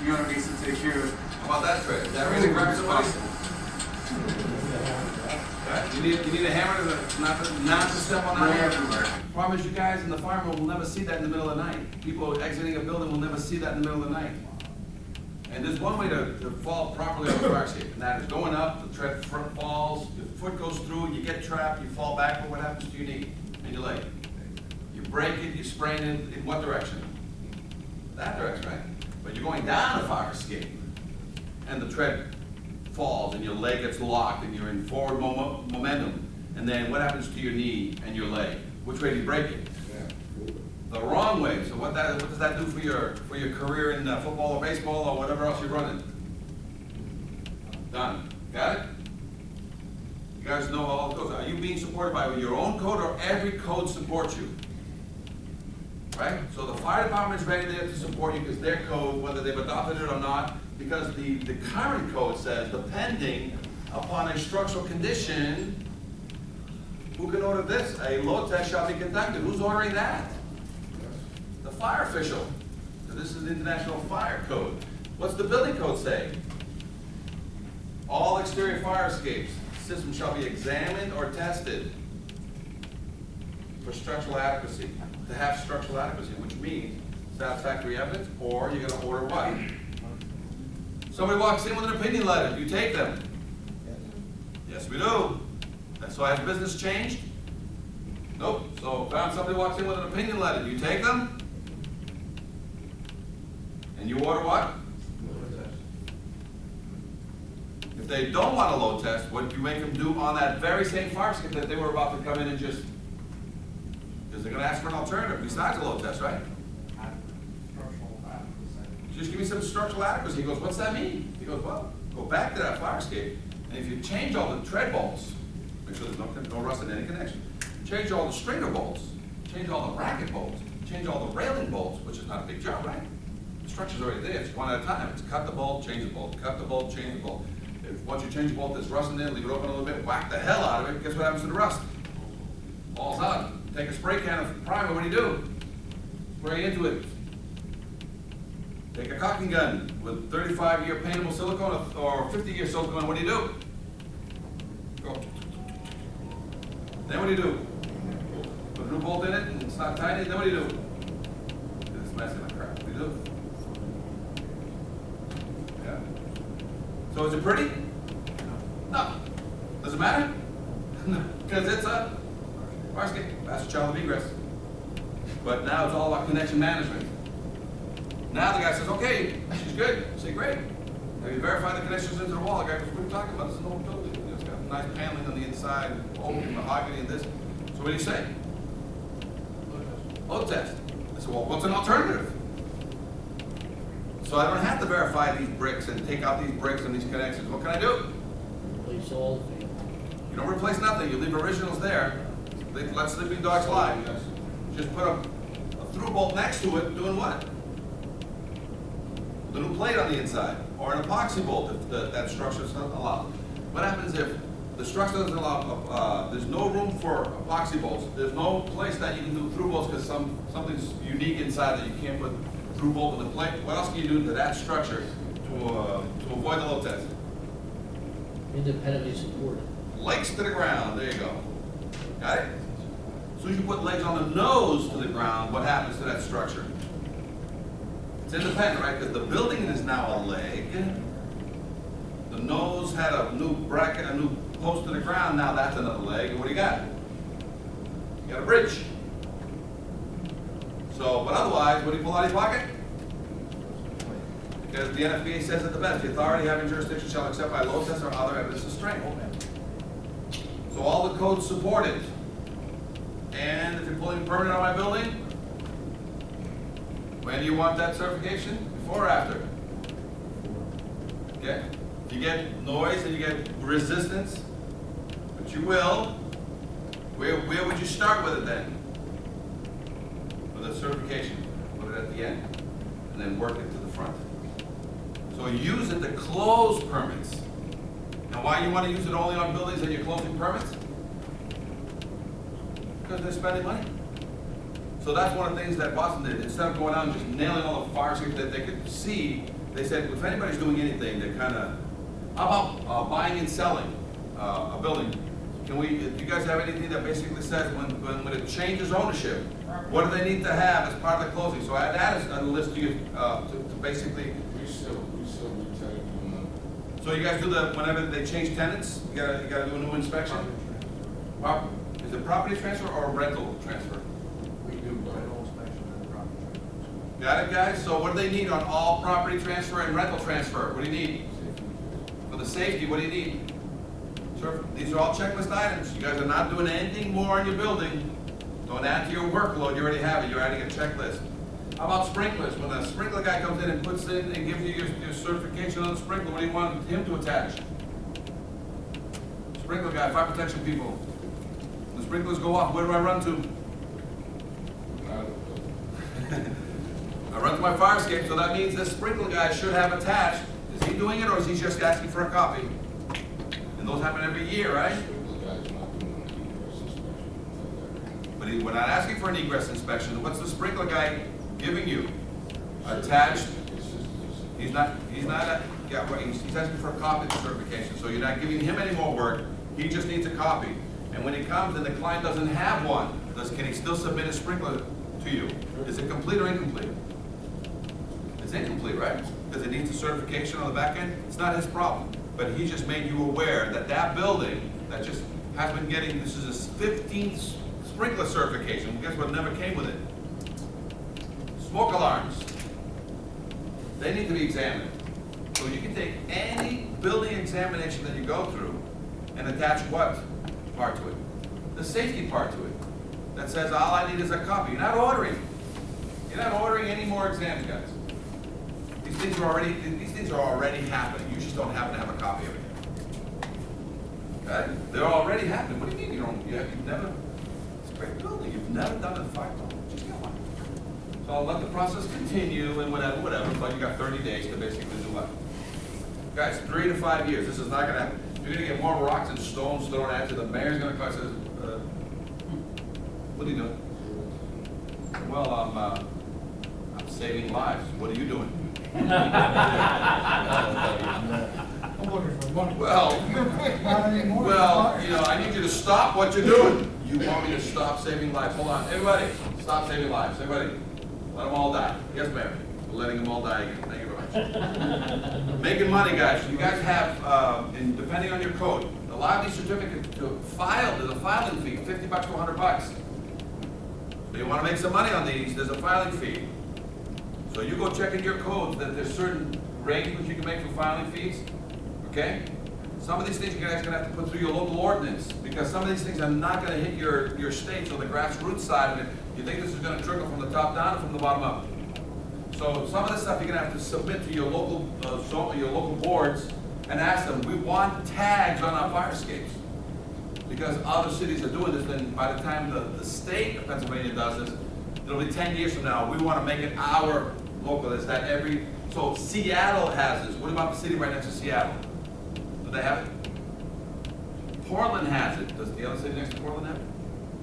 the owner needs to take care of. How about that thread? Is that really grab somebody? You need a hammer not to step on that hammer. Problem is, you guys in the firemen will never see that in the middle of the night. People exiting a building will never see that in the middle of the night. And there's one way to fall properly on the fire escape, and that is going up, the tread front falls, your foot goes through, you get trapped, you fall backward, what happens to your knee and your leg? You break it, you sprain it, in what direction? That direction, right? But you're going down a fire escape, and the tread falls, and your leg gets locked, and you're in forward momentum, and then what happens to your knee and your leg? Which way do you break it? The wrong way. So what does that do for your career in football or baseball or whatever else you're running? Done. Got it? You guys know all the codes. Are you being supported by your own code, or every code supports you? Right? So the fire department is ready there to support you because their code, whether they've adopted it or not, because the current code says, depending upon a structural condition, who can order this? A load test shall be conducted. Who's ordering that? The fire official. So this is the International Fire Code. What's the building code say? All exterior fire escapes systems shall be examined or tested for structural adequacy. To have structural adequacy, which means satisfactory evidence, or you're gonna order what? Somebody walks in with an opinion letter, do you take them? Yes, we do. And so has business changed? Nope. So found somebody walks in with an opinion letter, do you take them? And you order what? If they don't want a load test, what do you make them do on that very same fire escape that they were about to come in and just, because they're gonna ask for an alternative besides a load test, right? Just give me some structural adequacy. He goes, what's that mean? He goes, well, go back to that fire escape, and if you change all the tread bolts, make sure there's no rust in any connection, change all the stringer bolts, change all the bracket bolts, change all the railing bolts, which is not a big job, right? The structure's already there, it's one at a time. It's cut the bolt, change the bolt, cut the bolt, change the bolt. If once you change the bolt, there's rust in there, leave it open a little bit, whack the hell out of it, guess what happens to the rust? Falls out. Take a spray can of primer, what do? Spray into it. Take a caulking gun with 35-year paintable silicone or 50-year silicone, what do? Go. Then what do? Put a new bolt in it and it's not tight, then what do? It's messy like crap, what do? Yeah. So is it pretty? No. Does it matter? No. Because it's a fire escape. That's a child of egress. But now it's all about connection management. Now the guy says, okay, she's good. I say, great. Have you verified the connections into the wall? The guy goes, what are you talking about? This is an old building. It's got nice paneling on the inside, open mahogany and this. So what do you say? Load test. I said, well, what's an alternative? So I don't have to verify these bricks and take out these bricks and these connections. What can I do? Replace all of it. You don't replace nothing. You leave originals there. Let sleeping dogs lie. Just put a through bolt next to it, doing what? The new plate on the inside, or an epoxy bolt if that structure is not allowed. What happens if the structure doesn't allow, there's no room for epoxy bolts, there's no place that you can do through bolts because something's unique inside that you can't put through bolt in the plate? What else can you do to that structure to avoid the load test? Independently supported. Legs to the ground, there you go. Got it? As soon as you put legs on the nose to the ground, what happens to that structure? It's independent, right? Because the building is now a leg. The nose had a new bracket, a new post to the ground, now that's another leg. And what do you got? You got a bridge. So, but otherwise, what do you pull out of your pocket? Because the NFPA says it the best. The authority having jurisdiction shall accept by load test or other evidence of strength. So all the codes support it. And if you're pulling permanent on my building, when do you want that certification? Before or after? Okay? If you get noise and you get resistance, which you will, where would you start with it then? With a certification. Put it at the end. And then work it to the front. So use it to close permits. Now why you want to use it only on buildings that you're closing permits? Because they're spending money. So that's one of the things that Boston did. Instead of going out and just nailing all the fire escapes that they could see, they said, if anybody's doing anything, they're kind of, how about buying and selling a building? Do you guys have anything that basically says when it changes ownership, what do they need to have as part of the closing? So add that as a list to you to basically. We still So you guys do whenever they change tenants, you gotta do a new inspection? Is it property transfer or rental transfer? We do rental inspection and property transfer. Got it, guys? So what do they need on all property transfer and rental transfer? What do you need? For the safety, what do you need? Sure, these are all checklist items. You guys are not doing anything more in your building. Don't add to your workload, you already have it. You're adding a checklist. How about sprinklers? When a sprinkler guy comes in and puts in and gives you your certification on the sprinkler, what do you want him to attach? Sprinkler guy, fire protection people. When the sprinklers go off, where do I run to? I run to my fire escape, so that means this sprinkler guy should have attached. Is he doing it or is he just asking for a copy? And those happen every year, right? But we're not asking for an egress inspection. What's the sprinkler guy giving you? attached. He's not, yeah, right, he's asking for a copy of the certification, so you're not giving him any more work, he just needs a copy. And when he comes and the client doesn't have one, can he still submit a sprinkler to you? Is it complete or incomplete? It's incomplete, right? Because it needs a certification on the back end, it's not his problem. But he just made you aware that that building that just has been getting, this is his 15th sprinkler certification, guess what never came with it? Smoke alarms. They need to be examined. So you can take any building examination that you go through and attach what part to it? The safety part to it. That says all I need is a copy. You're not ordering. You're not ordering any more exams, guys. These things are already happening. You just don't happen to have a copy of it. Okay? They're already happening. What do you mean you've never, it's a great building. You've never done a fire call. Just get one. So I'll let the process continue and whatever, but you got 30 days to basically do what? Guys, 3 to 5 years. This is not gonna happen. You're gonna get more rocks and stones thrown at you. The mayor's gonna cost us, what are you doing? Well, I'm saving lives. What are you doing? I'm looking for money. Well, you know, I need you to stop what you're doing. You want me to stop saving lives? Hold on, everybody, stop saving lives. Everybody, let them all die. Yes, Mayor, we're letting them all die again. Thank you very much. Making money, guys. You guys have, and depending on your code, a lot of these certificates to file, there's a filing fee, $50 to $100. So you want to make some money on these, there's a filing fee. So you go check in your codes that there's certain arrangements you can make for filing fees, okay? Some of these things you guys are gonna have to put through your local ordinance because some of these things are not gonna hit your state, so the grassroots side of it, you think this is gonna trickle from the top down or from the bottom up? So some of this stuff you're gonna have to submit to your local boards and ask them, we want tags on our fire escapes. Because other cities are doing this, then by the time the state of Pennsylvania does this, it'll be 10 years from now. We want to make it our local. Is that so Seattle has this. What about the city right next to Seattle? Do they have it? Portland has it. Does the other city next to Portland have it?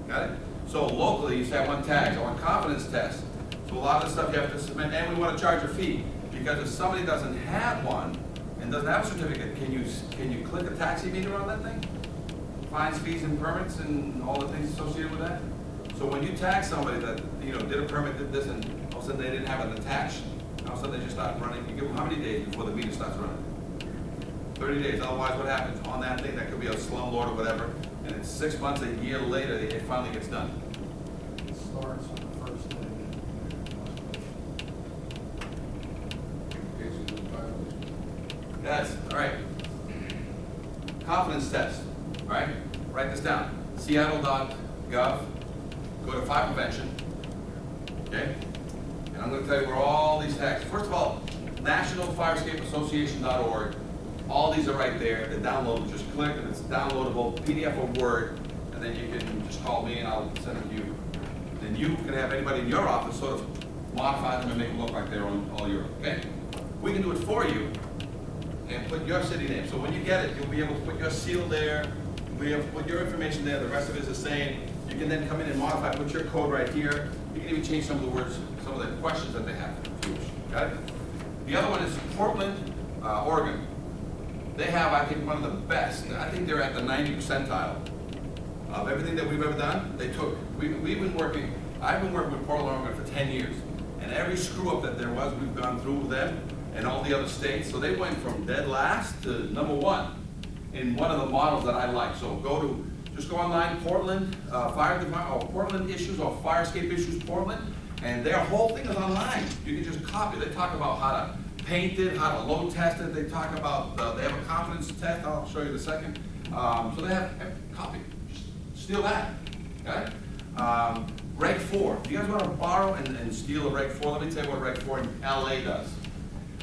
Got it? So locally, you say I want tags, I want confidence tests. So a lot of the stuff you have to submit, and we want to charge a fee. Because if somebody doesn't have one and doesn't have a certificate, can you click a taxi meter on that thing? Fines, fees, and permits, and all the things associated with that. So when you tag somebody that did a permit, did this, and all of a sudden they didn't have it attached, all of a sudden they just start running. You give them how many days before the meter starts running? 30 days. Otherwise, what happens on that thing? That could be a slumlord or whatever, and it's 6 months, a year later, it finally gets done. It starts on the first day. Yes. All right. Confidence test. All right. Write this down. Seattle.gov. Go to fire prevention, okay? And I'm going to tell you where all these tags. First of all, nationalfireescapeassociation.org. All these are right there. They're downloadable. Just click and it's downloadable, PDF or Word, and then you can just call me and I'll send it to you. Then you can have anybody in your office sort of modify them and make them look like they're on all Europe, okay? We can do it for you and put your city name. So when you get it, you'll be able to put your seal there. You'll be able to put your information there. The rest of it is the same. You can then come in and modify, put your code right here. You can even change some of the words, some of the questions that they have, if you wish. Got it? The other one is Portland, Oregon. They have, I think, one of the best. I think they're at the 90th percentile of everything that we've ever done. I've been working with Portland, Oregon for 10 years. And every screw up that there was, we've gone through with them and all the other states. So they went from dead last to #1 in one of the models that I like. So just go online, Portland Fire Department, or Portland Issues, or Fire Escape Issues Portland, and their whole thing is online. You can just copy. They talk about how to paint it, how to load test it. They talk about, they have a confidence test. I'll show you in a second. So they have copy. Just steal that. Okay? Reg 4. If you guys want to borrow and steal a Reg 4, let me tell you what Reg 4 in LA does.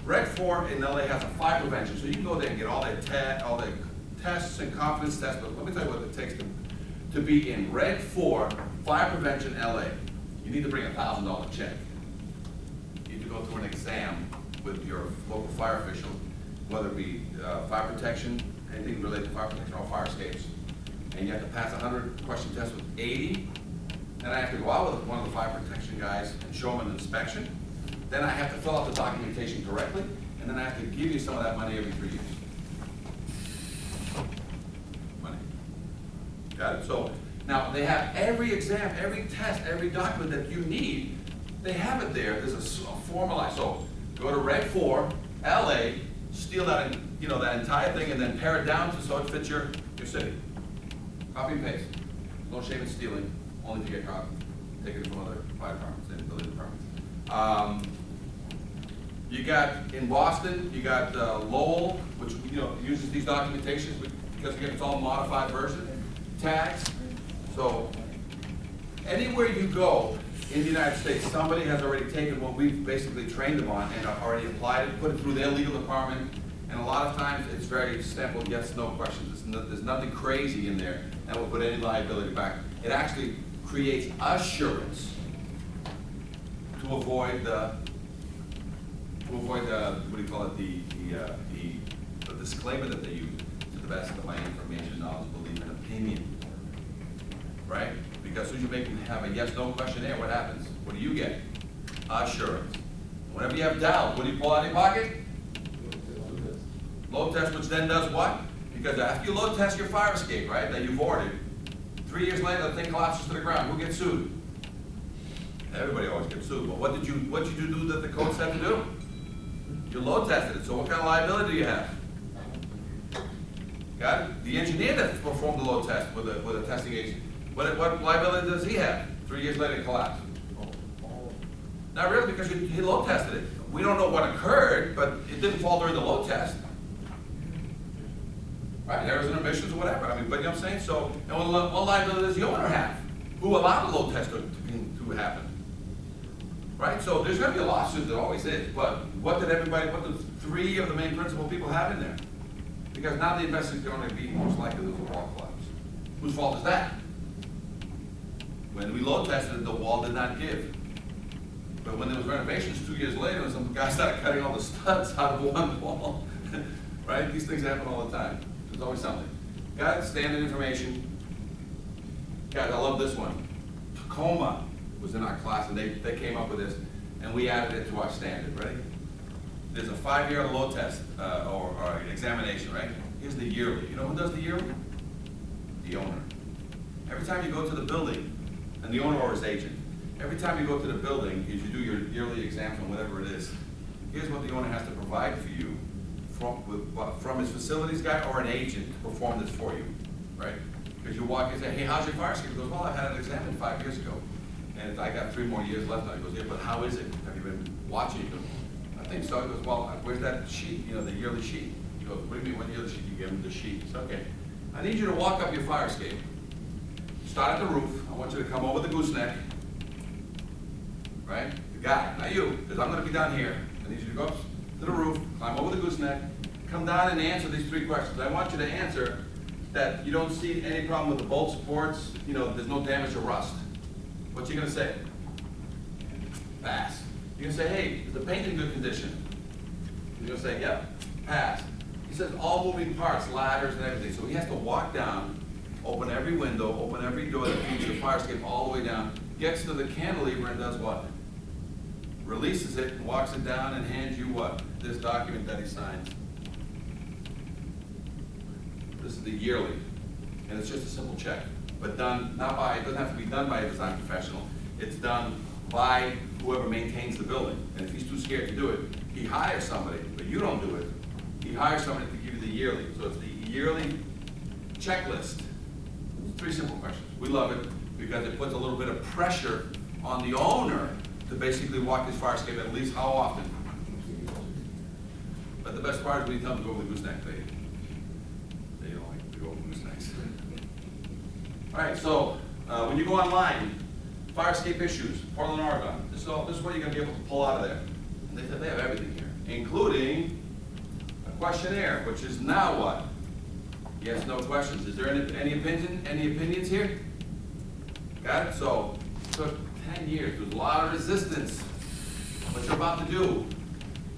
Reg 4 in LA has a fire prevention, so you can go there and get all their tests and confidence tests, but let me tell you what it takes to be in Reg 4 Fire Prevention LA. You need to bring a $1,000 check. You need to go through an exam with your local fire official, whether it be fire protection, anything related to fire protection or fire escapes. And you have to pass a 100-question test with 80. Then I have to go out with one of the fire protection guys and show them an inspection. then I have to fill out the documentation correctly, and then I have to give you some of that money every 3 years. Money. Got it? So, now, they have every exam, every test, every document that you need, they have it there. There's a formalized, so go to Reg 4, LA, steal that, that entire thing, and then pare it down so it fits your city. Copy and paste. No shame in stealing, only to get caught. Taking it from other fire departments and building departments. You got, in Boston, you got Lowell, which uses these documentations because again, it's all modified version. Tags. So anywhere you go in the United States, somebody has already taken what we've basically trained them on and already applied it, put it through their legal department, and a lot of times it's very simple, yes, no questions. There's nothing crazy in there that will put any liability back. It actually creates assurance to avoid the what do you call it, the disclaimer that they use, to the best of my information, knowledge, belief, and opinion. Right? Because as soon as you make them have a yes/no questionnaire, what happens? What do you get? Assurance. Whenever you have doubt, what do you pull out of your pocket? Load test, which then does what? Because after you load test your fire escape, right, that you've ordered, 3 years later the thing collapses to the ground. Who gets sued? Everybody always gets sued. But what did you do that the code said to do? You load tested it. So what kind of liability do you have? Got it? The engineer that performed the load test with a testing agent, what liability does he have? 3 years later it collapsed. Not really, because he load tested it. We don't know what occurred, but it didn't fall during the load test. Right, errors and omissions or whatever. I mean, but you know what I'm saying? So, and what liability does the owner have? Who allowed the load test to happen? Right? So there's going to be a lawsuit, there always is. But what did 3 of the main principal people have in there? Because now the investor's going to be most likely there's a wall collapse. Whose fault is that? When we load tested it, the wall did not give. But when there was renovations 2 years later, and some guy started cutting all the studs out of one wall, right? These things happen all the time. There's always something. Got it? Standard information. Guys, I love this one. Tacoma was in our class, and they came up with this, and we added it to our standard. Ready? There's a 5-year load test or examination, right? Here's the yearly. You know who does the yearly? The owner. Every time you go to the building, and the owner or his agent, every time you go to the building, as you do your yearly exams on whatever it is, here's what the owner has to provide for you from his facilities guy or an agent to perform this for you, right? Because you walk in and say, hey, how's your fire escape? He goes, well, I had it examined 5 years ago, and I got 3 more years left. And he goes, yeah, but how is it? Have you been watching it? I think so. He goes, well, where's that sheet, the yearly sheet? He goes, what do you mean, what yearly sheet? You give him the sheet. It's okay. I need you to walk up your fire escape. Start at the roof. I want you to come over the gooseneck, right? The guy, not you, because I'm going to be down here. I need you to go up to the roof, climb over the gooseneck, come down and answer these 3 questions. I want you to answer that you don't see any problem with the bolt supports, there's no damage or rust. What you going to say? Pass. You're going to say, hey, is the paint in good condition? You're going to say, yep, pass. He says all moving parts, ladders and everything. So he has to walk down, open every window, open every door that feeds the fire escape all the way down, gets to the cantilever and does what? Releases it, and walks it down and hands you what? This document that he signs. This is the yearly, and it's just a simple check, but done not by, it doesn't have to be done by a design professional. It's done by whoever maintains the building, and if he's too scared to do it, he hires somebody, but you don't do it. He hires somebody to give you the yearly, so it's the yearly checklist. It's 3 simple questions. We love it because it puts a little bit of pressure on the owner to basically walk his fire escape at least how often. But the best part is when you tell them to go over the gooseneck, they don't like to go over goosenecks. All right, so when you go online, fire escape issues, Portland, Oregon. This is what you're going to be able to pull out of there. And they have everything here, including a questionnaire, which is now what? Yes, no questions. Is there any opinions here? Got it? So it took 10 years. There's a lot of resistance. What you're about to do.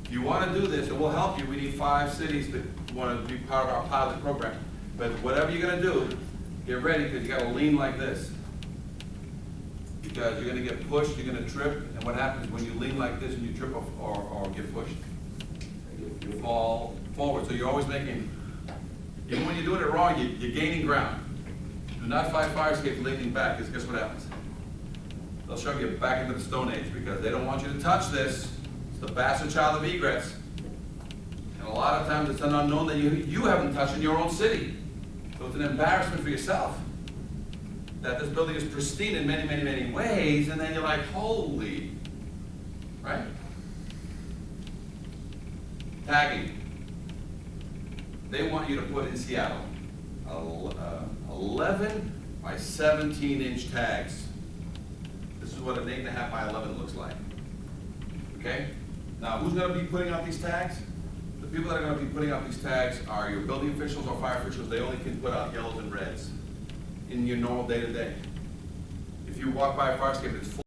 If you want to do this, it will help you. We need 5 cities that want to be part of our pilot program. But whatever you're going to do, get ready because you got to lean like this. because you're gonna get pushed, you're gonna trip, and what happens when you lean like this and you trip or get pushed? You fall forward, so you're always making, even when you're doing it wrong, you're gaining ground. Do not fight fire escapes leaning back, because guess what happens? They'll shove you back into the Stone Age, because they don't want you to touch this. It's the bastard child of egrets. And a lot of times it's an unknown that you haven't touched in your own city. So it's an embarrassment for yourself that this building is pristine in many, many, many ways, and then you're like, holy, right? Tagging. They want you to put in Seattle 11 by 17 inch tags. This is what an 8.5 by 11 looks like. Okay? Now, who's going to be putting out these tags? The people that are going to be putting out these tags are your building officials or fire officials. They only can put out yellows and reds in your normal day-to-day. If you walk by a fire escape, it's full